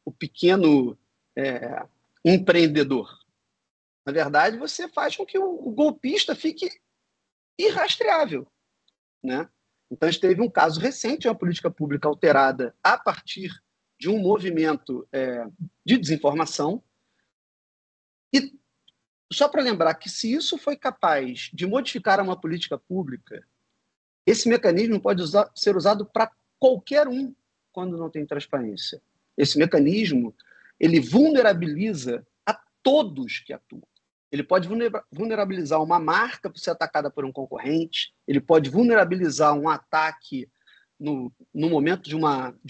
o pequeno empreendedor. Na verdade, você faz com que o golpista fique irrastreável, né? Então, a gente teve um caso recente de uma política pública alterada a partir de um movimento de desinformação. E só para lembrar que, se isso foi capaz de modificar uma política pública, esse mecanismo pode ser usado para qualquer um quando não tem transparência. Esse mecanismo, ele vulnerabiliza a todos que atuam. Ele pode vulnerabilizar uma marca para ser atacada por um concorrente, ele pode vulnerabilizar um ataque no momento de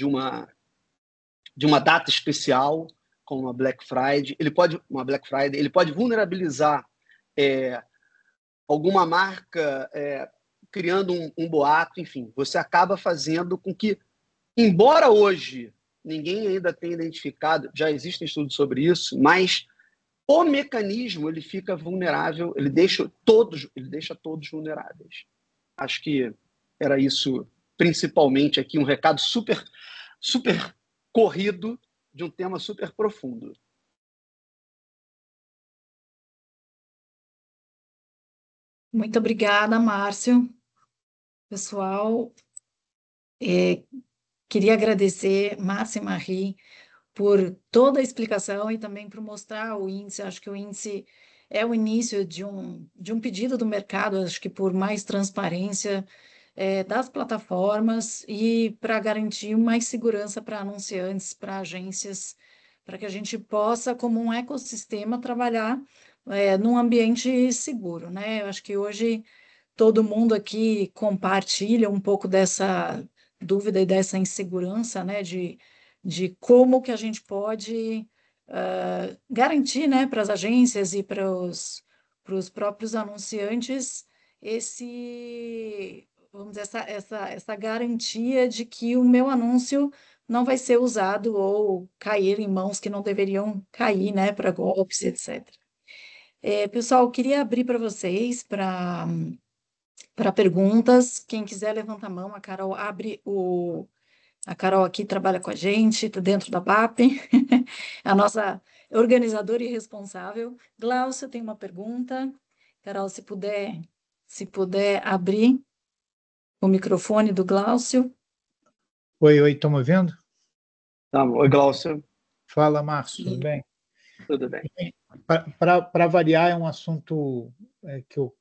uma data especial, como uma Black Friday, ele pode vulnerabilizar alguma marca criando um boato, enfim, você acaba fazendo com que, embora hoje ninguém ainda tenha identificado, já existem estudos sobre isso, mas o mecanismo ele fica vulnerável, ele deixa todos vulneráveis. Acho que era isso, principalmente aqui, um recado super corrido de um tema super profundo. Muito obrigada, Márcio. Pessoal, queria agradecer, Márcio e Marie, por toda a explicação e também por mostrar o índice. Acho que o índice é o início de um pedido do mercado, acho que por mais transparência das plataformas e para garantir mais segurança para anunciantes, para agências, para que a gente possa, como um ecossistema, trabalhar num ambiente seguro, né? Eu acho que hoje todo mundo aqui compartilha um pouco dessa dúvida e dessa insegurança, né, de como que a gente pode garantir, né, para as agências e para os próprios anunciantes vamos dizer, essa garantia de que o meu anúncio não vai ser usado ou cair em mãos que não deveriam cair, né, para golpes, etc. Pessoal, eu queria abrir para vocês para perguntas. Quem quiser levanta a mão, a Carol abre A Carol aqui trabalha com a gente, está dentro da BAP, a nossa organizadora e responsável. Glaucio tem uma pergunta. Carol, se puder abrir o microfone do Glaucio. Oi, estão me ouvindo? Oi, Glaucio. Fala, Márcio, tudo bem? Tudo bem. Para variar, é um assunto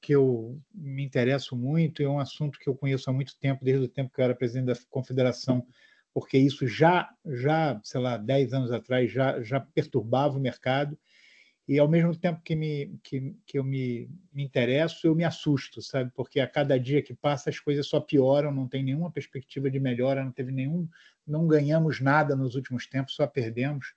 que eu me interesso muito, é um assunto que eu conheço há muito tempo, desde o tempo que eu era presidente da Confederação, porque isso já sei lá, 10 anos atrás, já perturbava o mercado, e ao mesmo tempo que eu me interesso, eu me assusto, sabe? Porque a cada dia que passa as coisas só pioram, não tem nenhuma perspectiva de melhora, não ganhamos nada nos últimos tempos, só perdemos.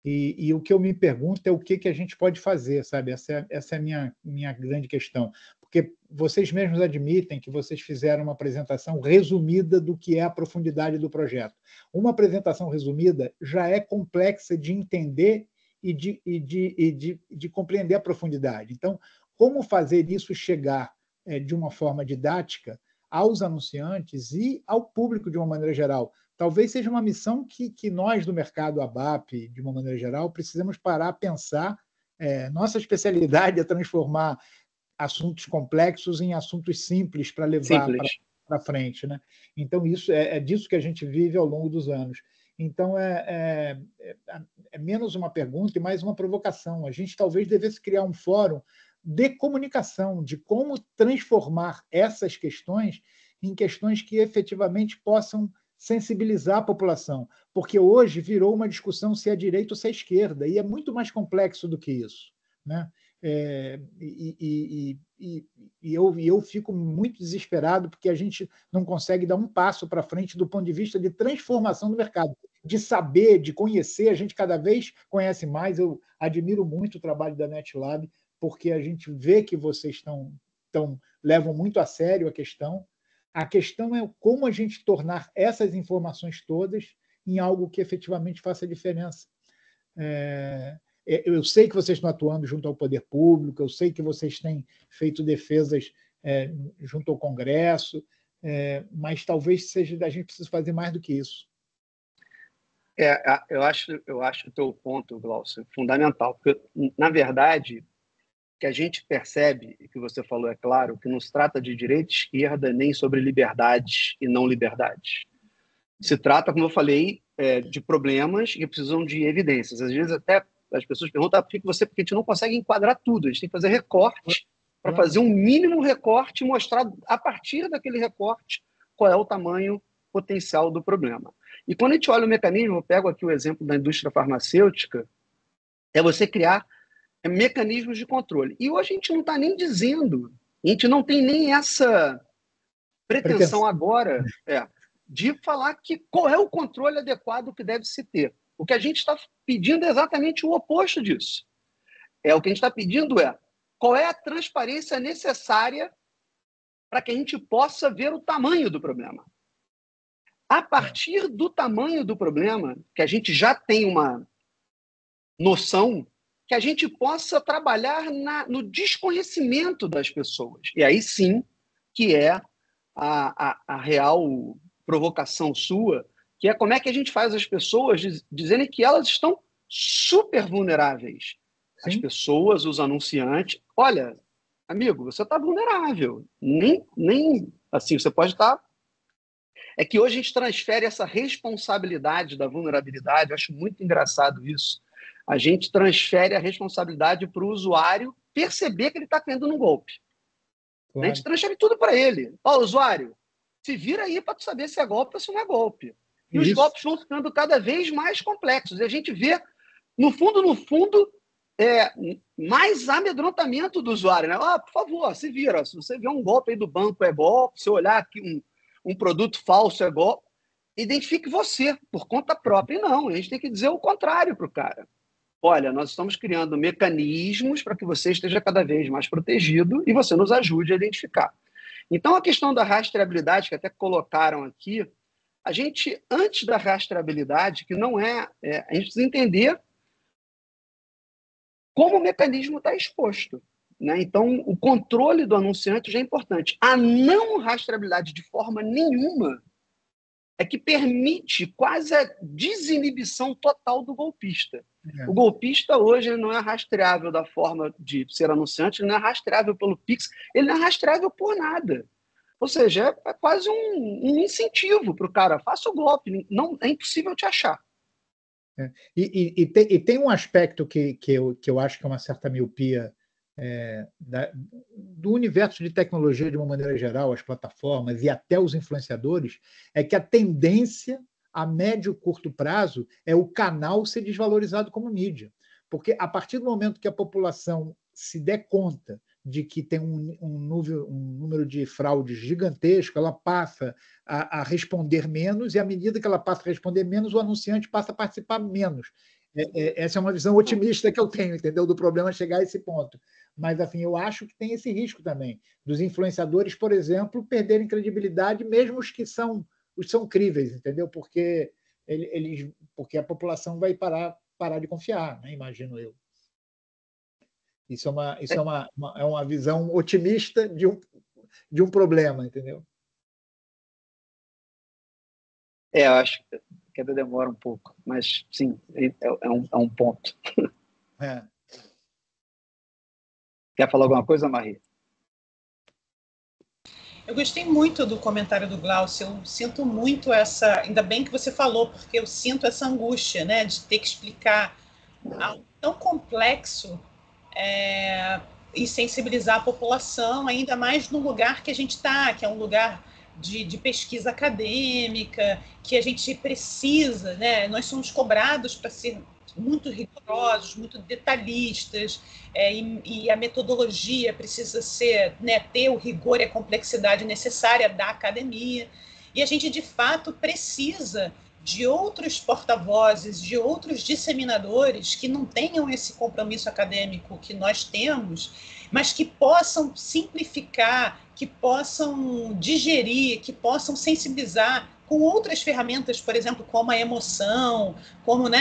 E o que eu me pergunto é o que a gente pode fazer, sabe? Essa é a minha grande questão. Porque vocês mesmos admitem que vocês fizeram uma apresentação resumida do que é a profundidade do projeto. Uma apresentação resumida já é complexa de entender e de compreender a profundidade. Então, como fazer isso chegar de uma forma didática aos anunciantes e ao público de uma maneira geral? Talvez seja uma missão que nós do mercado ABAP, de uma maneira geral, precisamos parar a pensar. Nossa especialidade é transformar assuntos complexos em assuntos simples para levar para frente, né? Então, isso é disso que a gente vive ao longo dos anos. Então, é menos uma pergunta e mais uma provocação. A gente talvez devesse criar um fórum de comunicação, de como transformar essas questões em questões que efetivamente possam sensibilizar a população, porque hoje virou uma discussão se é direita ou se é esquerda, e é muito mais complexo do que isso, né? Eu fico muito desesperado porque a gente não consegue dar um passo para frente do ponto de vista de transformação do mercado, de saber, de conhecer. A gente cada vez conhece mais. Eu admiro muito o trabalho da NetLab, porque a gente vê que vocês levam muito a sério a questão. A questão é como a gente tornar essas informações todas em algo que efetivamente faça diferença. Eu sei que vocês estão atuando junto ao poder público, eu sei que vocês têm feito defesas junto ao Congresso, mas talvez a gente precise fazer mais do que isso. Eu acho o teu ponto, Glaucio, fundamental, porque, na verdade, que a gente percebe, e que você falou, é claro, que não se trata de direita e esquerda, nem sobre liberdades e não liberdades. Se trata, como eu falei, de problemas que precisam de evidências. Às vezes até as pessoas perguntam porque a gente não consegue enquadrar tudo, a gente tem que fazer recorte para fazer um mínimo recorte e mostrar, a partir daquele recorte, qual é o tamanho potencial do problema. E quando a gente olha o mecanismo, eu pego aqui o exemplo da indústria farmacêutica, é você criar mecanismos de controle. E hoje a gente não está nem dizendo, a gente não tem nem essa pretensão agora de falar qual é o controle adequado que deve se ter. O que a gente está pedindo é exatamente o oposto disso. O que a gente está pedindo qual é a transparência necessária para que a gente possa ver o tamanho do problema. A partir do tamanho do problema, que a gente já tem uma noção, que a gente possa trabalhar no desconhecimento das pessoas. E aí sim que é a real provocação sua, que é como é que a gente faz as pessoas dizerem que elas estão super vulneráveis. Sim. As pessoas, os anunciantes, olha, amigo, você está vulnerável. Nem assim, você pode estar... É que hoje a gente transfere essa responsabilidade da vulnerabilidade, eu acho muito engraçado isso. A gente transfere a responsabilidade para o usuário perceber que ele está caindo num golpe. Claro. A gente transfere tudo para ele. Usuário, se vira aí para tu saber se é golpe ou se não é golpe. E os golpes vão ficando cada vez mais complexos. E a gente vê, no fundo, mais amedrontamento do usuário. Né? Por favor, se vira. Se você vê um golpe aí do banco, é golpe. Se olhar aqui um produto falso, é golpe. Identifique você, por conta própria. E não, a gente tem que dizer o contrário para o cara. Olha, nós estamos criando mecanismos para que você esteja cada vez mais protegido e você nos ajude a identificar. Então, a questão da rastreabilidade, que até colocaram aqui, a gente, antes da rastreabilidade, que não a gente precisa entender como o mecanismo está exposto. Né? Então, o controle do anunciante já é importante. A não rastreabilidade de forma nenhuma é que permite quase a desinibição total do golpista. O golpista hoje ele não é rastreável da forma de ser anunciante, ele não é rastreável pelo Pix, ele não é rastreável por nada. Ou seja, é quase um incentivo para o cara, faça o golpe, não, é impossível te achar. E tem um aspecto que eu acho que é uma certa miopia do universo de tecnologia de uma maneira geral, as plataformas e até os influenciadores, é que a tendência a médio e curto prazo é o canal ser desvalorizado como mídia. Porque a partir do momento que a população se der conta de que tem um número de fraudes gigantesco, ela passa a responder menos, e à medida que ela passa a responder menos, o anunciante passa a participar menos. Essa é uma visão otimista que eu tenho, entendeu? Do problema chegar a esse ponto. Mas, assim, eu acho que tem esse risco também, dos influenciadores, por exemplo, perderem credibilidade, mesmo os que são críveis, entendeu? Porque a população vai parar de confiar, né? Imagino eu. Isso é uma visão otimista de um problema, entendeu? Eu acho que ainda demora um pouco, mas sim, é um ponto. Quer falar alguma coisa, Marie? Eu gostei muito do comentário do Glaucio, eu sinto muito essa, ainda bem que você falou, porque eu sinto essa angústia, né, de ter que explicar algo tão complexo e sensibilizar a população, ainda mais no lugar que a gente está, que é um lugar de pesquisa acadêmica, que a gente precisa, né? Nós somos cobrados para ser muito rigorosos, muito detalhistas, e a metodologia precisa ser, né, ter o rigor e a complexidade necessária da academia. E a gente, de fato, precisa de outros porta-vozes, de outros disseminadores que não tenham esse compromisso acadêmico que nós temos, mas que possam simplificar, que possam digerir, que possam sensibilizar com outras ferramentas, por exemplo, como a emoção, como, né,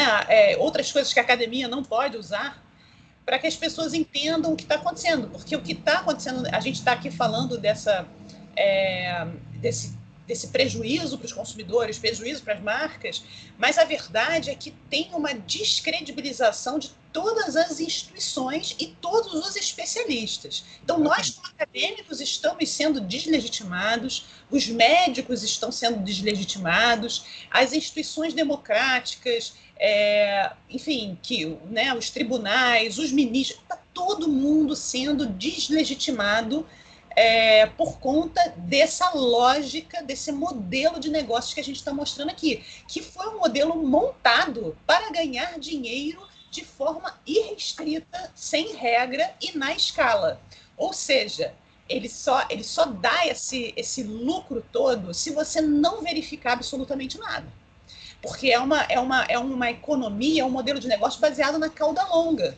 outras coisas que a academia não pode usar, para que as pessoas entendam o que está acontecendo. Porque o que está acontecendo, a gente está aqui falando desse prejuízo para os consumidores, prejuízo para as marcas, mas a verdade é que tem uma descredibilização de todas as instituições e todos os especialistas. Então, nós, como acadêmicos, estamos sendo deslegitimados, os médicos estão sendo deslegitimados, as instituições democráticas, enfim, né, os tribunais, os ministros, está todo mundo sendo deslegitimado por conta dessa lógica, desse modelo de negócios que a gente está mostrando aqui, que foi um modelo montado para ganhar dinheiro de forma irrestrita, sem regra e na escala. Ou seja, ele só dá esse lucro todo se você não verificar absolutamente nada. Porque é uma economia, é um modelo de negócio baseado na cauda longa.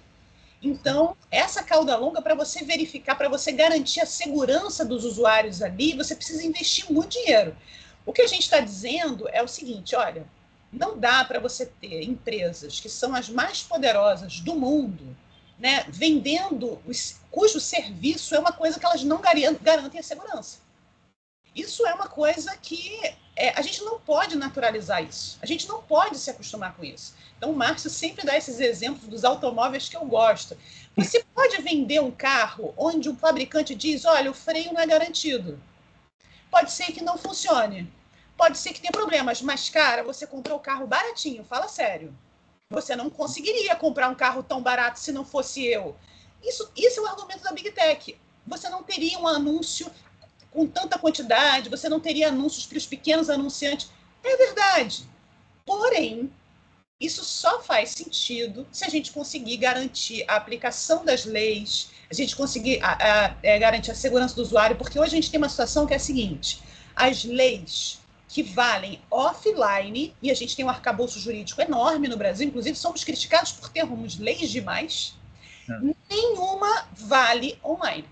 Então, essa cauda longa, para você verificar, para você garantir a segurança dos usuários ali, você precisa investir muito dinheiro. O que a gente está dizendo é o seguinte, olha, não dá para você ter empresas que são as mais poderosas do mundo, né, vendendo, cujo serviço é uma coisa que elas não garantem a segurança. Isso é uma coisa que a gente não pode naturalizar isso. A gente não pode se acostumar com isso. Então, o Márcio sempre dá esses exemplos dos automóveis que eu gosto. Você pode vender um carro onde o fabricante diz, olha, o freio não é garantido. Pode ser que não funcione. Pode ser que tenha problemas. Mas, cara, você comprou o carro baratinho. Fala sério. Você não conseguiria comprar um carro tão barato se não fosse eu. Isso é o argumento da Big Tech. Você não teria um anúncio com tanta quantidade, você não teria anúncios para os pequenos anunciantes. É verdade. Porém, isso só faz sentido se a gente conseguir garantir a aplicação das leis, a gente conseguir garantir a segurança do usuário, porque hoje a gente tem uma situação que é a seguinte, as leis que valem offline, e a gente tem um arcabouço jurídico enorme no Brasil, inclusive somos criticados por termos leis demais, nenhuma vale online.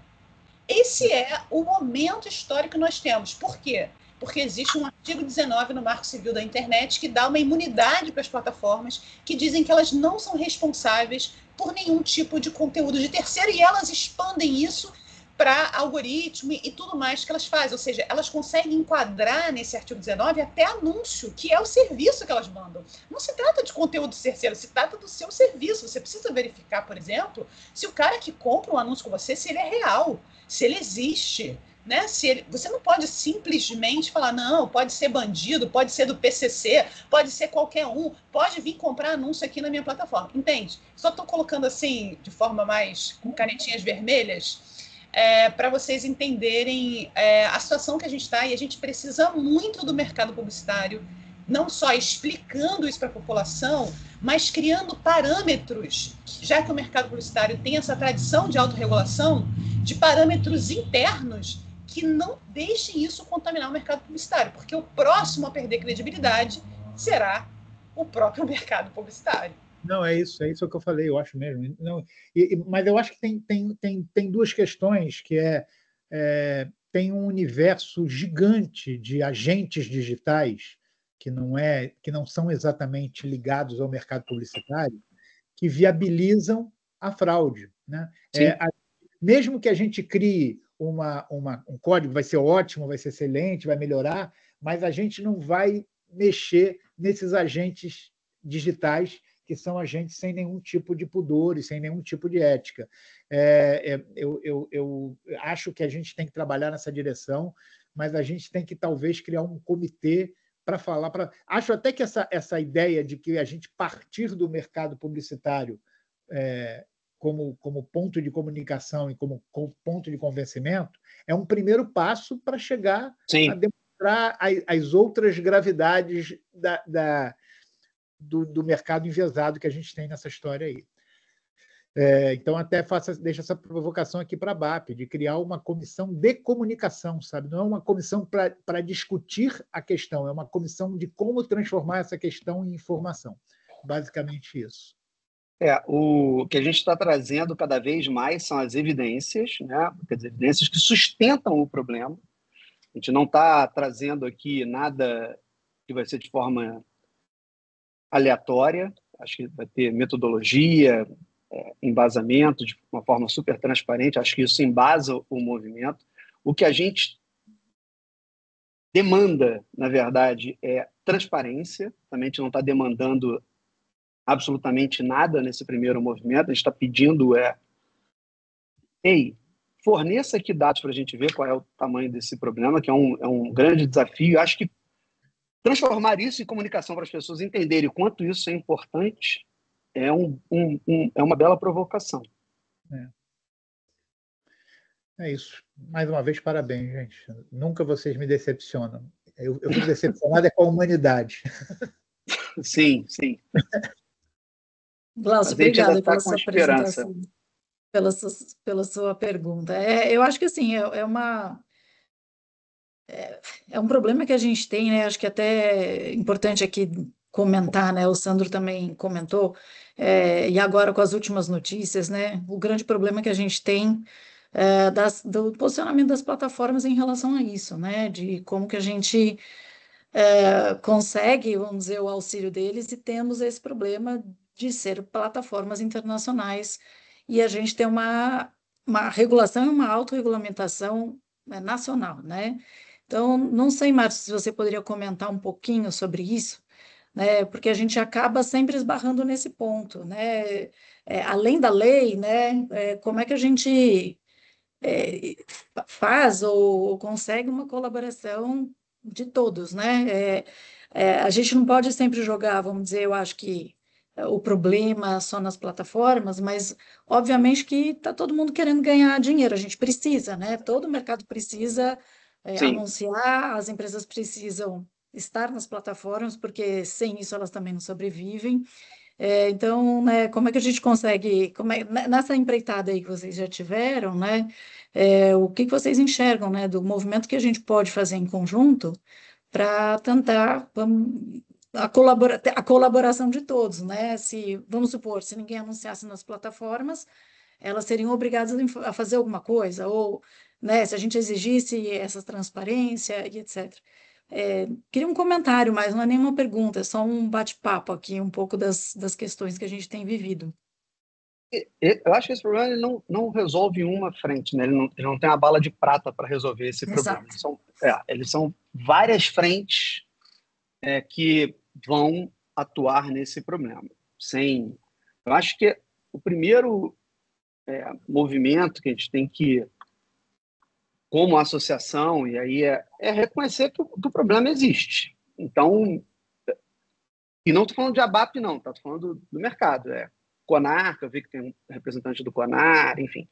Esse é o momento histórico que nós temos. Por quê? Porque existe um artigo 19 no Marco Civil da Internet que dá uma imunidade para as plataformas que dizem que elas não são responsáveis por nenhum tipo de conteúdo de terceiro e elas expandem isso para algoritmo e tudo mais que elas fazem. Ou seja, elas conseguem enquadrar nesse artigo 19 até anúncio, que é o serviço que elas mandam. Não se trata de conteúdo terceiro, se trata do seu serviço. Você precisa verificar, por exemplo, se o cara que compra um anúncio com você, se ele é real, se ele existe. Né? Você não pode simplesmente falar, não, pode ser bandido, pode ser do PCC, pode ser qualquer um, pode vir comprar anúncio aqui na minha plataforma. Entende? Só estou colocando assim, de forma mais com canetinhas vermelhas, para vocês entenderem a situação que a gente está, e a gente precisa muito do mercado publicitário, não só explicando isso para a população, mas criando parâmetros, já que o mercado publicitário tem essa tradição de autorregulação, de parâmetros internos que não deixem isso contaminar o mercado publicitário, porque o próximo a perder credibilidade será o próprio mercado publicitário. Não, é isso que eu falei, eu acho mesmo. Não, mas eu acho que tem duas questões, que tem um universo gigante de agentes digitais que não são exatamente ligados ao mercado publicitário, que viabilizam a fraude. Né? Mesmo que a gente crie um código, vai ser ótimo, vai ser excelente, vai melhorar, mas a gente não vai mexer nesses agentes digitais que são agentes sem nenhum tipo de pudor e sem nenhum tipo de ética. Eu acho que a gente tem que trabalhar nessa direção, mas a gente tem que talvez criar um comitê para falar. Acho até que essa ideia de que a gente partir do mercado publicitário como ponto de comunicação e como ponto de convencimento é um primeiro passo para chegar a demonstrar as outras gravidades do mercado enviesado que a gente tem nessa história aí. Então, até deixo essa provocação aqui para a BAP, de criar uma comissão de comunicação, sabe? Não é uma comissão para discutir a questão, é uma comissão de como transformar essa questão em informação. Basicamente isso. O que a gente está trazendo cada vez mais são as evidências, né? As evidências que sustentam o problema. A gente não está trazendo aqui nada que vai ser de forma aleatória. Acho que vai ter metodologia, embasamento de uma forma super transparente. Acho que isso embasa o movimento. O que a gente demanda, na verdade, é transparência. Também a gente não está demandando absolutamente nada nesse primeiro movimento. A gente está pedindo forneça aqui dados para a gente ver qual é o tamanho desse problema, que é um grande desafio. Acho que transformar isso em comunicação para as pessoas entenderem o quanto isso é importante é uma bela provocação. É isso. Mais uma vez, parabéns, gente. Nunca vocês me decepcionam. Eu fico decepcionado com a humanidade. Sim, sim. Glaucio, obrigada pela sua apresentação, pela sua pergunta. Eu acho que assim, é um problema que a gente tem, né? Acho que até é importante aqui comentar, né? O Sandro também comentou, e agora com as últimas notícias, né? O grande problema que a gente tem do posicionamento das plataformas em relação a isso, né? De como que a gente consegue, vamos dizer, o auxílio deles e temos esse problema de ser plataformas internacionais e a gente tem uma regulação e uma autorregulamentação nacional, né? Então, não sei, Márcio, se você poderia comentar um pouquinho sobre isso, né? Porque a gente acaba sempre esbarrando nesse ponto, né? Além da lei, né? Como é que a gente faz ou consegue uma colaboração de todos, né? A gente não pode sempre jogar, vamos dizer, eu acho que o problema só nas plataformas, mas obviamente que está todo mundo querendo ganhar dinheiro, a gente precisa, né? Todo o mercado precisa anunciar, as empresas precisam estar nas plataformas, porque sem isso elas também não sobrevivem. Então, né, como é que a gente consegue, nessa empreitada aí que vocês já tiveram, né, o que vocês enxergam, né, do movimento que a gente pode fazer em conjunto para tentar a colaboração de todos, né? Vamos supor, se ninguém anunciasse nas plataformas, elas seriam obrigadas a fazer alguma coisa, ou, né, se a gente exigisse essa transparência e etc. Queria um comentário, mas não é nenhuma pergunta, é só um bate-papo aqui, um pouco das questões que a gente tem vivido. Eu acho que esse problema ele não resolve uma frente, né? Ele não tem a bala de prata para resolver esse problema. Eles são várias frentes que vão atuar nesse problema. Eu acho que o primeiro movimento que a gente tem que, como associação, e aí é reconhecer que o problema existe. Então, e não estou falando de ABAP, não, estou falando do mercado. CONAR, que eu vi que tem um representante do CONAR, enfim.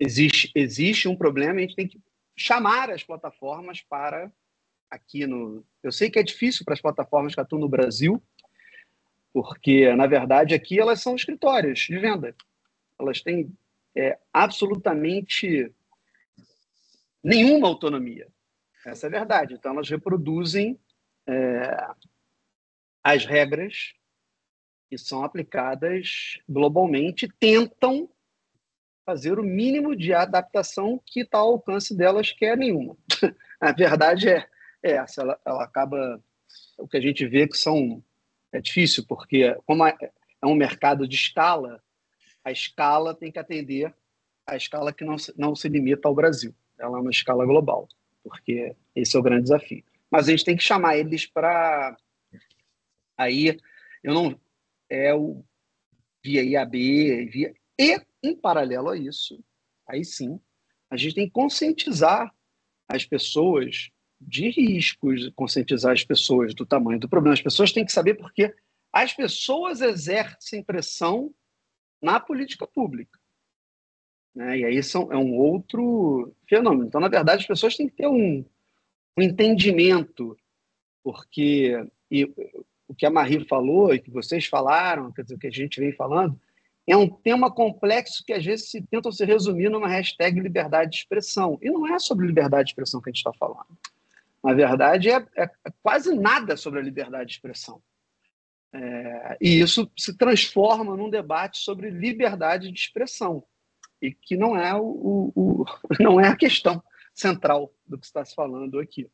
Existe um problema e a gente tem que chamar as plataformas para Eu sei que é difícil para as plataformas que atuam no Brasil, porque, na verdade, aqui elas são escritórios de venda. Elas têm absolutamente nenhuma autonomia. Essa é a verdade. Então, elas reproduzem as regras que são aplicadas globalmente, tentam fazer o mínimo de adaptação que está ao alcance delas, que é nenhuma. A verdade é essa. Ela acaba... O que a gente vê que é difícil, porque como é um mercado de escala, a escala tem que atender a escala que não se limita ao Brasil. Ela é uma escala global, porque esse é o grande desafio. Mas a gente tem que chamar eles para... Aí, via IAB, e, em paralelo a isso, aí sim, a gente tem que conscientizar as pessoas de riscos, conscientizar as pessoas do tamanho do problema. As pessoas têm que saber porque as pessoas exercem pressão na política pública, né? E aí é um outro fenômeno. Então, na verdade, as pessoas têm que ter um entendimento, porque o que a Marie falou e que vocês falaram, quer dizer, o que a gente vem falando, é um tema complexo que às vezes tentam se resumir numa hashtag liberdade de expressão. E não é sobre liberdade de expressão que a gente está falando. Na verdade, é quase nada sobre a liberdade de expressão. E isso se transforma num debate sobre liberdade de expressão, e que não é, não é a questão central do que está se falando aqui.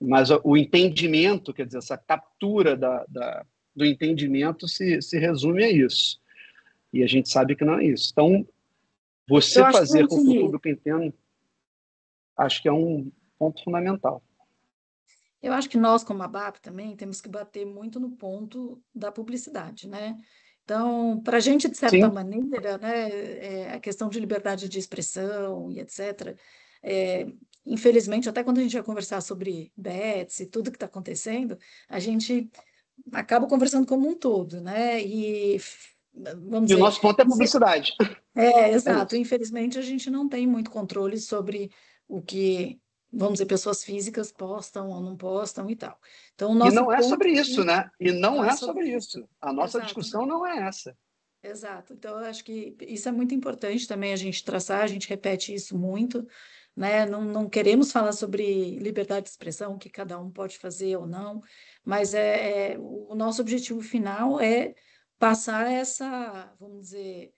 Mas o entendimento, quer dizer, essa captura do entendimento se resume a isso. E a gente sabe que não é isso. Então, você fazer com que o público entenda, acho que é um ponto fundamental. Eu acho que nós, como a BAP, também temos que bater muito no ponto da publicidade, né? Então, para a gente, de certa maneira, né, a questão de liberdade de expressão e etc., infelizmente, até quando a gente vai conversar sobre bets e tudo que está acontecendo, a gente acaba conversando como um todo, né? E, vamos dizer... o nosso ponto é publicidade. Exato. Infelizmente, a gente não tem muito controle sobre o que, vamos dizer, pessoas físicas postam ou não postam e tal. Então, o nosso e não é ponto sobre isso, né? E não é sobre isso. isso. A nossa discussão não é essa. Exato. Então, eu acho que isso é muito importante também a gente traçar, a gente repete isso muito, né? Não queremos falar sobre liberdade de expressão, que cada um pode fazer ou não, mas o nosso objetivo final é passar essa, vamos dizer,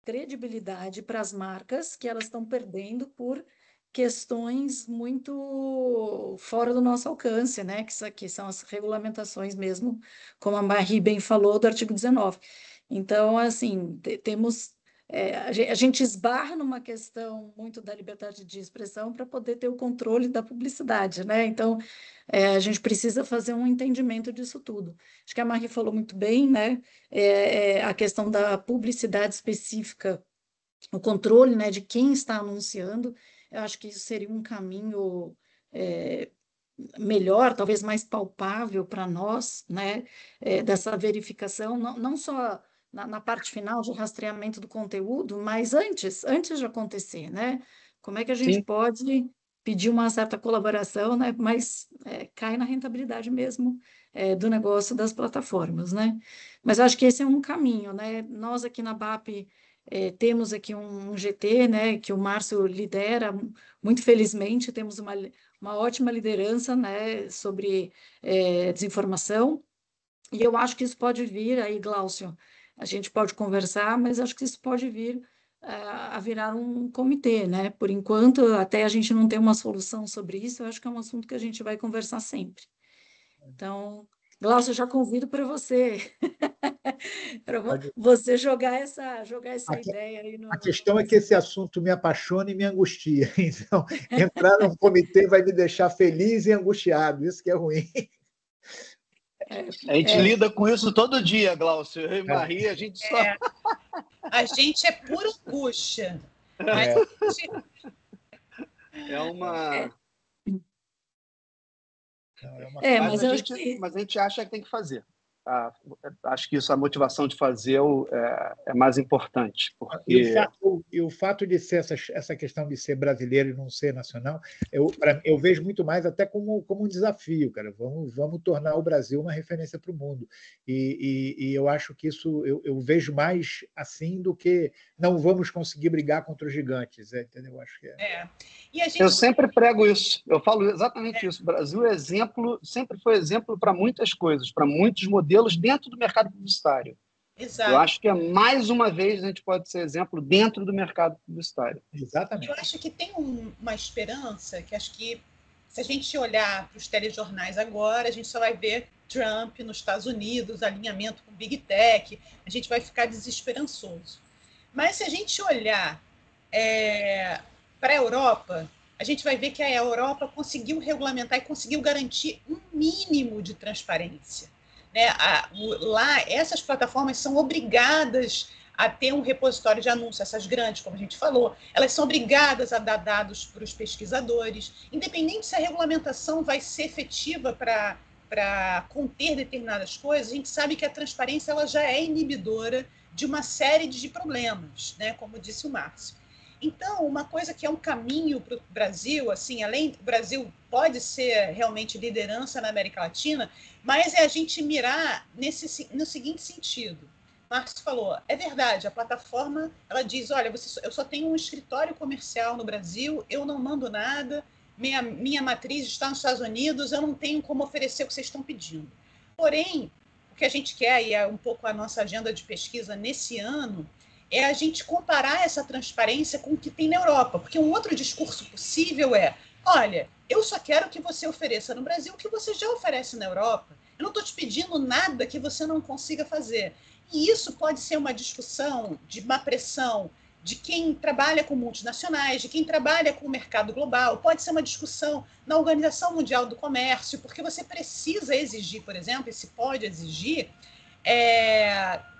credibilidade para as marcas que elas estão perdendo por questões muito fora do nosso alcance, né? Que são as regulamentações mesmo, como a Marie bem falou, do artigo 19. Então, assim, temos... a gente esbarra numa questão muito da liberdade de expressão para poder ter o controle da publicidade, né? Então, a gente precisa fazer um entendimento disso tudo. Acho que a Marie falou muito bem, né? A questão da publicidade específica, o controle, né, de quem está anunciando. Eu acho que isso seria um caminho melhor, talvez mais palpável para nós, né, dessa verificação, não só na parte final de rastreamento do conteúdo, mas antes de acontecer, né? Como é que a gente pode pedir uma certa colaboração, né? Mas cai na rentabilidade mesmo do negócio das plataformas, né? Mas eu acho que esse é um caminho, né? Nós aqui na BAP temos aqui um GT, né, que o Márcio lidera, muito felizmente, temos uma ótima liderança, né, sobre desinformação, e eu acho que isso pode vir, aí, Glaucio, a gente pode conversar, mas acho que isso pode vir a virar um comitê, né? Por enquanto, até a gente não tem uma solução sobre isso, eu acho que é um assunto que a gente vai conversar sempre. Então, Glaucio, eu já convido para você, para você jogar essa ideia aí no... A questão é que esse assunto me apaixona e me angustia. Então, entrar num comitê vai me deixar feliz e angustiado. Isso que é ruim. A gente lida com isso todo dia, Glaucio. Eu e Marie, a gente só... A gente é pura angústia. Mas a gente acha que tem que fazer. Acho que isso, a motivação de fazer é mais importante. Porque... E o fato de ser essa questão de ser brasileiro e não ser nacional, eu vejo muito mais até como um desafio, cara. Vamos tornar o Brasil uma referência para o mundo. E eu acho que isso eu vejo mais assim do que não vamos conseguir brigar contra os gigantes. Entendeu? Eu acho que Eu sempre prego isso. Eu falo exatamente isso. O Brasil sempre foi exemplo para muitas coisas, para muitos modelos dentro do mercado publicitário. Exato. Eu acho que mais uma vez a gente pode ser exemplo dentro do mercado publicitário. Exatamente. Eu acho que tem uma esperança que acho que se a gente olhar para os telejornais agora, a gente só vai ver Trump nos Estados Unidos, alinhamento com Big Tech, a gente vai ficar desesperançoso. Mas se a gente olhar para a Europa, a gente vai ver que a Europa conseguiu regulamentar e conseguiu garantir um mínimo de transparência. Né? Lá, essas plataformas são obrigadas a ter um repositório de anúncios, essas grandes, como a gente falou, elas são obrigadas a dar dados para os pesquisadores, independente se a regulamentação vai ser efetiva para conter determinadas coisas, a gente sabe que a transparência ela já é inibidora de uma série de problemas, né, como disse o Márcio. Então, uma coisa que é um caminho para o Brasil, assim, além do Brasil pode ser realmente liderança na América Latina, mas é a gente mirar no seguinte sentido. Márcio falou, é verdade, a plataforma ela diz, olha, eu só tenho um escritório comercial no Brasil, eu não mando nada, minha matriz está nos Estados Unidos, eu não tenho como oferecer o que vocês estão pedindo. Porém, o que a gente quer, e é um pouco a nossa agenda de pesquisa nesse ano, é a gente comparar essa transparência com o que tem na Europa, porque um outro discurso possível é, olha, eu só quero que você ofereça no Brasil o que você já oferece na Europa, eu não estou te pedindo nada que você não consiga fazer. E isso pode ser uma discussão de uma pressão de quem trabalha com multinacionais, de quem trabalha com o mercado global, pode ser uma discussão na Organização Mundial do Comércio, porque você precisa exigir, por exemplo, e se pode exigir,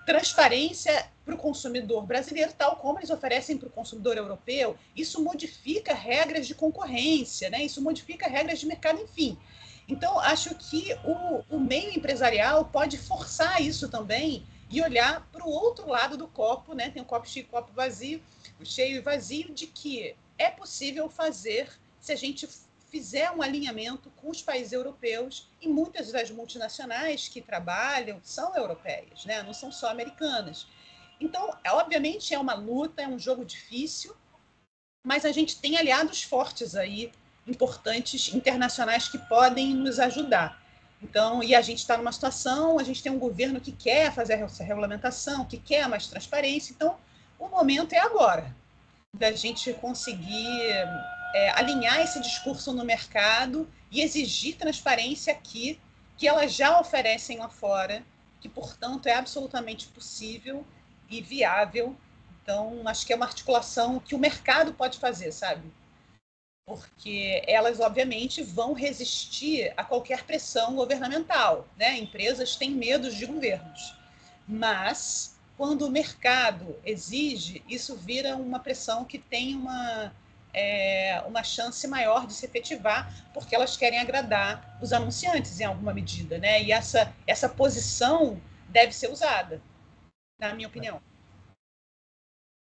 transparência para o consumidor brasileiro, tal como eles oferecem para o consumidor europeu. Isso modifica regras de concorrência, né? Isso modifica regras de mercado, enfim. Então, acho que o meio empresarial pode forçar isso também e olhar para o outro lado do copo, né? Tem o copo cheio e o copo vazio, o cheio e vazio, de que é possível fazer se a gente fizer um alinhamento com os países europeus, e muitas das multinacionais que trabalham são europeias, né? Não são só americanas. Então, obviamente, é uma luta, é um jogo difícil, mas a gente tem aliados fortes aí, importantes, internacionais, que podem nos ajudar. Então, e a gente está numa situação, a gente tem um governo que quer fazer essa regulamentação, que quer mais transparência, então o momento é agora, da gente conseguir alinhar esse discurso no mercado e exigir transparência aqui, que elas já oferecem lá fora, que, portanto, é absolutamente possível e viável. Então, acho que é uma articulação que o mercado pode fazer, sabe? Porque elas, obviamente, vão resistir a qualquer pressão governamental, né? Empresas têm medo de governos. Mas, quando o mercado exige, isso vira uma pressão que tem uma chance maior de se efetivar, porque elas querem agradar os anunciantes, em alguma medida, né? E essa posição deve ser usada, na minha opinião.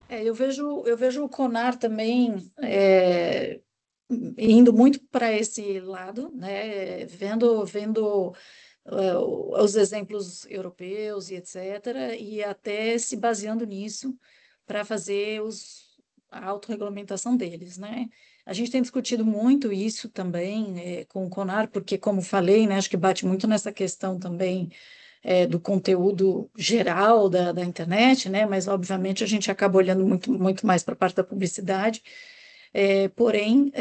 Eu vejo o Conar também indo muito para esse lado, né? Vendo os exemplos europeus e etc., e até se baseando nisso para fazer a autorregulamentação deles, né? A gente tem discutido muito isso também com o Conar, porque, como falei, né, acho que bate muito nessa questão também do conteúdo geral da internet, né? Mas, obviamente, a gente acaba olhando muito mais para a parte da publicidade. Porém,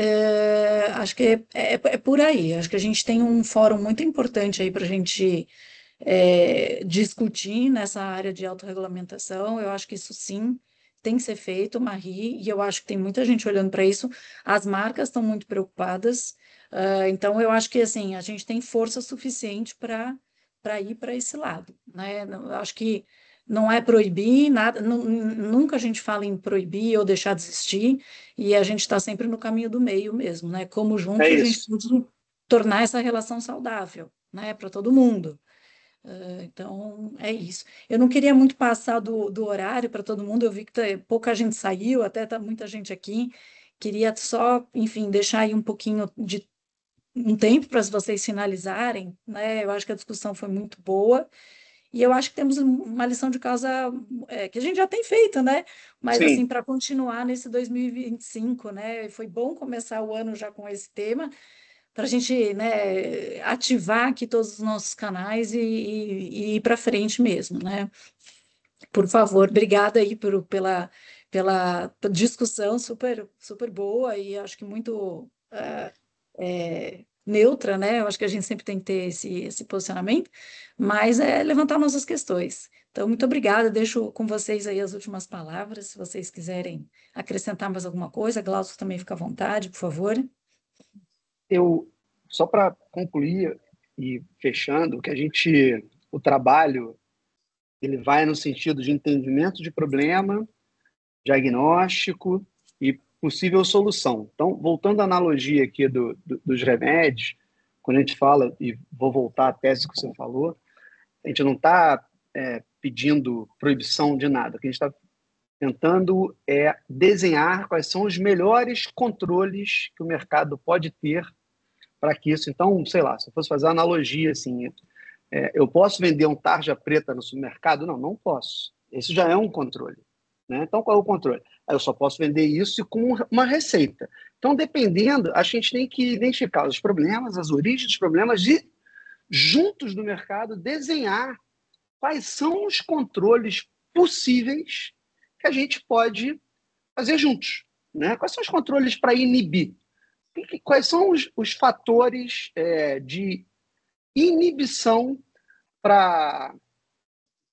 acho que é por aí. Acho que a gente tem um fórum muito importante aí para a gente discutir nessa área de autorregulamentação. Eu acho que isso sim tem que ser feito, Marie, e eu acho que tem muita gente olhando para isso. As marcas estão muito preocupadas. Então, eu acho que assim, a gente tem força suficiente para ir para esse lado, né? Eu acho que não é proibir nada, nunca a gente fala em proibir ou deixar de existir, e a gente está sempre no caminho do meio mesmo, né? Como juntos É a gente isso. pode tornar essa relação saudável, né? Para todo mundo. Então, é isso. Eu não queria muito passar do horário para todo mundo, eu vi que pouca gente saiu, até está muita gente aqui. Queria só, enfim, deixar aí um pouquinho de um tempo para vocês finalizarem, né? Eu acho que a discussão foi muito boa. E eu acho que temos uma lição de casa que a gente já tem feito, né? Mas assim, Sim, para continuar nesse 2025, né? Foi bom começar o ano já com esse tema, para a gente, né, ativar aqui todos os nossos canais e ir para frente mesmo, né? Por favor, obrigada aí pela discussão super boa e acho que muito neutra, né? Eu acho que a gente sempre tem que ter esse posicionamento, mas é levantar nossas questões. Então, muito obrigada. Deixo com vocês aí as últimas palavras, se vocês quiserem acrescentar mais alguma coisa. Glaucio também fica à vontade, por favor. eu só para concluir e fechando, que o trabalho Ele vai no sentido de entendimento de problema, diagnóstico e possível solução. Então, voltando à analogia aqui dos remédios, quando a gente fala, e vou voltar à tese que você falou, a gente não está pedindo proibição de nada. O que a gente está tentando desenhar quais são os melhores controles que o mercado pode ter para que isso... Então, sei lá, se eu fosse fazer uma analogia, assim, eu posso vender um tarja preta no supermercado? Não, não posso. Esse já é um controle, né? Então, qual é o controle? Eu só posso vender isso com uma receita. Então, dependendo, a gente tem que identificar os problemas, as origens dos problemas e, juntos no mercado, desenhar quais são os controles possíveis que a gente pode fazer juntos, né? Quais são os controles para inibir? Quais são os fatores de inibição para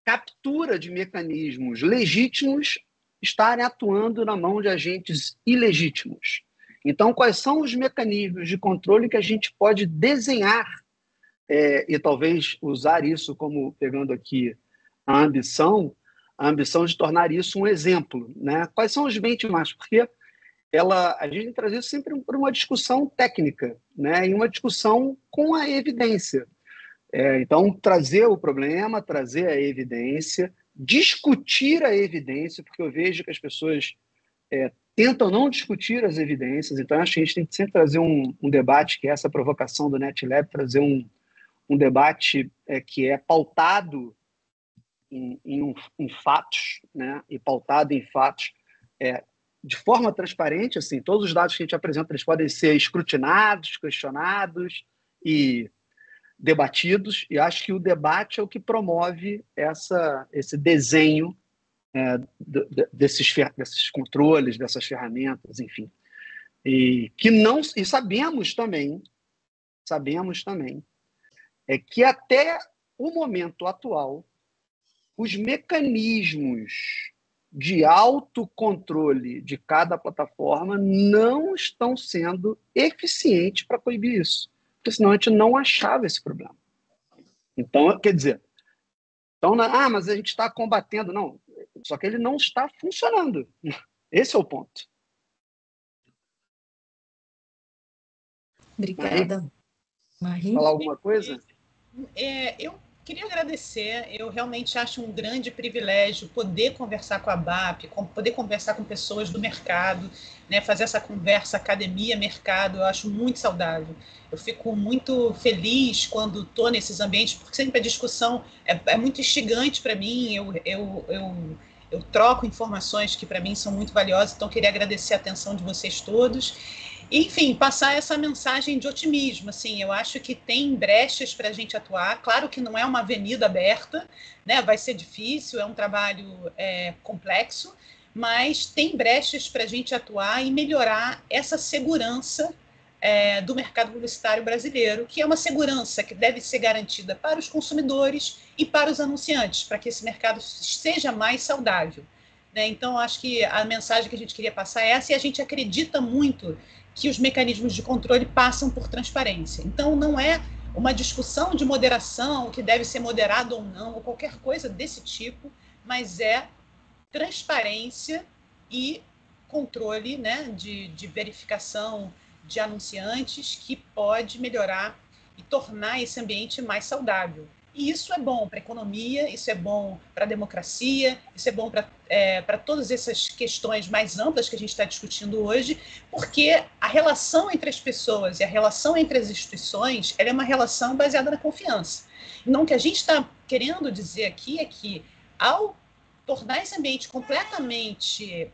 captura de mecanismos legítimos estarem atuando na mão de agentes ilegítimos? Então, quais são os mecanismos de controle que a gente pode desenhar e talvez usar isso como, pegando aqui a ambição de tornar isso um exemplo, né? Quais são os benchmarks? Porque a gente traz isso sempre para uma discussão técnica, né? E uma discussão com a evidência. Então, trazer o problema, trazer a evidência, discutir a evidência, porque eu vejo que as pessoas tentam não discutir as evidências, então acho que a gente tem que sempre trazer um debate, que é essa provocação do NetLab, trazer um debate que é pautado em fatos, né? E pautado em fatos de forma transparente, assim, todos os dados que a gente apresenta, eles podem ser escrutinados, questionados e debatidos, e acho que o debate é o que promove esse desenho desses controles, dessas ferramentas, enfim. E sabemos também que até o momento atual, os mecanismos de autocontrole de cada plataforma não estão sendo eficientes para coibir isso, porque senão a gente não achava esse problema. Então, quer dizer, mas a gente está combatendo. Não, só que ele não está funcionando. Esse é o ponto. Obrigada. Marie? Falar alguma coisa? Eu queria agradecer. Eu realmente acho um grande privilégio poder conversar com a BAP, poder conversar com pessoas do mercado, né, fazer essa conversa academia-mercado. Eu acho muito saudável. Eu fico muito feliz quando estou nesses ambientes, porque sempre a discussão é muito instigante para mim. Eu troco informações que para mim são muito valiosas, então queria agradecer a atenção de vocês todos. Enfim, passar essa mensagem de otimismo. Assim, eu acho que tem brechas para a gente atuar. Claro que não é uma avenida aberta, né? Vai ser difícil, é um trabalho complexo, mas tem brechas para a gente atuar e melhorar essa segurança do mercado publicitário brasileiro, que é uma segurança que deve ser garantida para os consumidores e para os anunciantes, para que esse mercado seja mais saudável, né? Então, acho que a mensagem que a gente queria passar é essa, e a gente acredita muito que os mecanismos de controle passam por transparência. Então, não é uma discussão de moderação, que deve ser moderado ou não, ou qualquer coisa desse tipo, mas é transparência e controle, né, de verificação de anunciantes, que pode melhorar e tornar esse ambiente mais saudável. E isso é bom para a economia, isso é bom para a democracia, isso é bom para todas essas questões mais amplas que a gente está discutindo hoje, porque a relação entre as pessoas e a relação entre as instituições, ela é uma relação baseada na confiança. Então, o que a gente está querendo dizer aqui é que, ao tornar esse ambiente completamente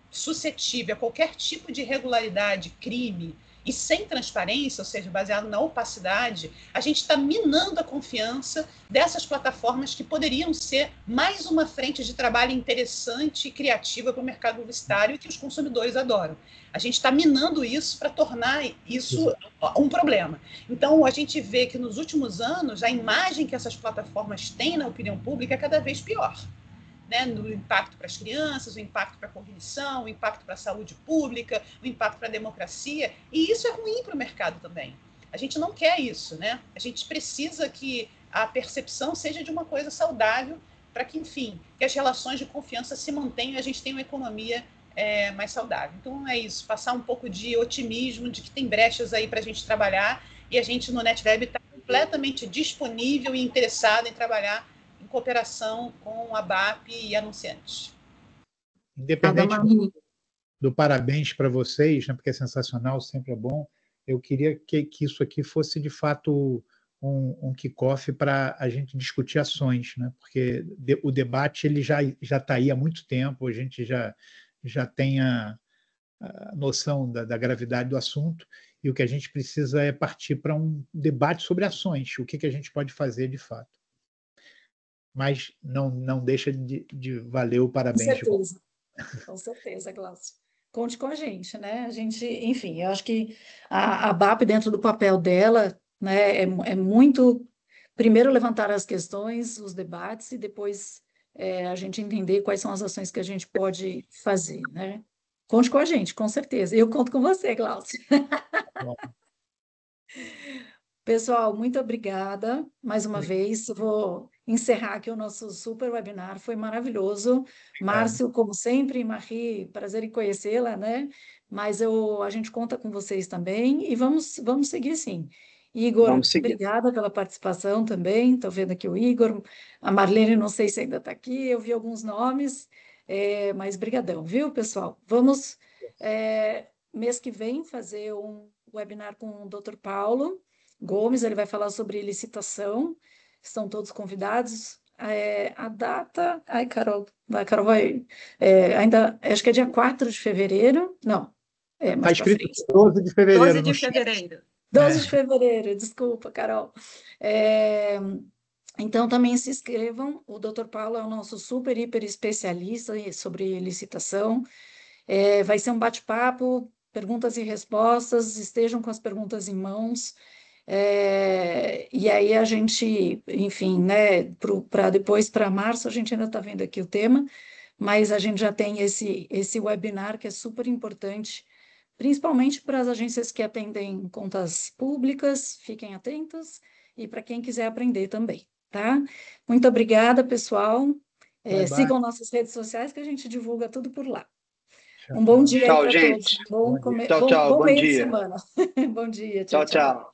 suscetível a qualquer tipo de irregularidade, crime, e sem transparência, ou seja, baseado na opacidade, a gente está minando a confiança dessas plataformas que poderiam ser mais uma frente de trabalho interessante e criativa para o mercado publicitário e que os consumidores adoram. A gente está minando isso para tornar isso um problema. Então, a gente vê que nos últimos anos, a imagem que essas plataformas têm na opinião pública é cada vez pior, né, no impacto para as crianças, o impacto para a cognição, o impacto para a saúde pública, o impacto para a democracia, e isso é ruim para o mercado também. A gente não quer isso, né? A gente precisa que a percepção seja de uma coisa saudável, para que, enfim, que as relações de confiança se mantenham e a gente tenha uma economia mais saudável. Então, é isso, passar um pouco de otimismo, de que tem brechas aí para a gente trabalhar, e a gente no NetLab está completamente disponível e interessado em trabalhar em cooperação com a BAP e anunciantes. Independente do parabéns para vocês, né, porque é sensacional, sempre é bom, eu queria que isso aqui fosse, de fato, um kickoff para a gente discutir ações, né? Porque o debate ele já está aí há muito tempo, a gente já tem a noção da gravidade do assunto, e o que a gente precisa é partir para um debate sobre ações, o que a gente pode fazer de fato. Mas não deixa de valer o parabéns. Com certeza, Glaucio. Conte com a gente, né? A gente, enfim, eu acho que a BAP, dentro do papel dela, né, é muito, primeiro, levantar as questões, os debates, e depois a gente entender quais são as ações que a gente pode fazer, né? Conte com a gente, com certeza. Eu conto com você, Glaucio. Pessoal, muito obrigada mais uma vez. Eu vou encerrar aqui o nosso super webinar, foi maravilhoso. Márcio, como sempre, Marie, prazer em conhecê-la, né? Mas a gente conta com vocês também e vamos seguir sim. Igor, obrigada pela participação também. Estou vendo aqui o Igor, a Marlene, não sei se ainda está aqui, eu vi alguns nomes, mas brigadão, viu, pessoal? Vamos, mês que vem, fazer um webinar com o Dr. Paulo Gomes, ele vai falar sobre licitação, estão todos convidados. A data, Carol vai, ainda, acho que é dia 4 de fevereiro, não, mais para frente. 12 de fevereiro. 12 de fevereiro. 12 de fevereiro, desculpa, Carol. Então, também se inscrevam, o Dr. Paulo é o nosso super, hiper especialista sobre licitação, vai ser um bate-papo, perguntas e respostas, estejam com as perguntas em mãos, e aí a gente, enfim, né, para depois, para março, a gente ainda está vendo aqui o tema, mas a gente já tem esse webinar que é super importante, principalmente para as agências que atendem contas públicas, fiquem atentas, e para quem quiser aprender também, tá? Muito obrigada, pessoal. Sigam nossas redes sociais que a gente divulga tudo por lá. Um bom dia aí para todos. Bom meio de semana. Bom dia. Tchau.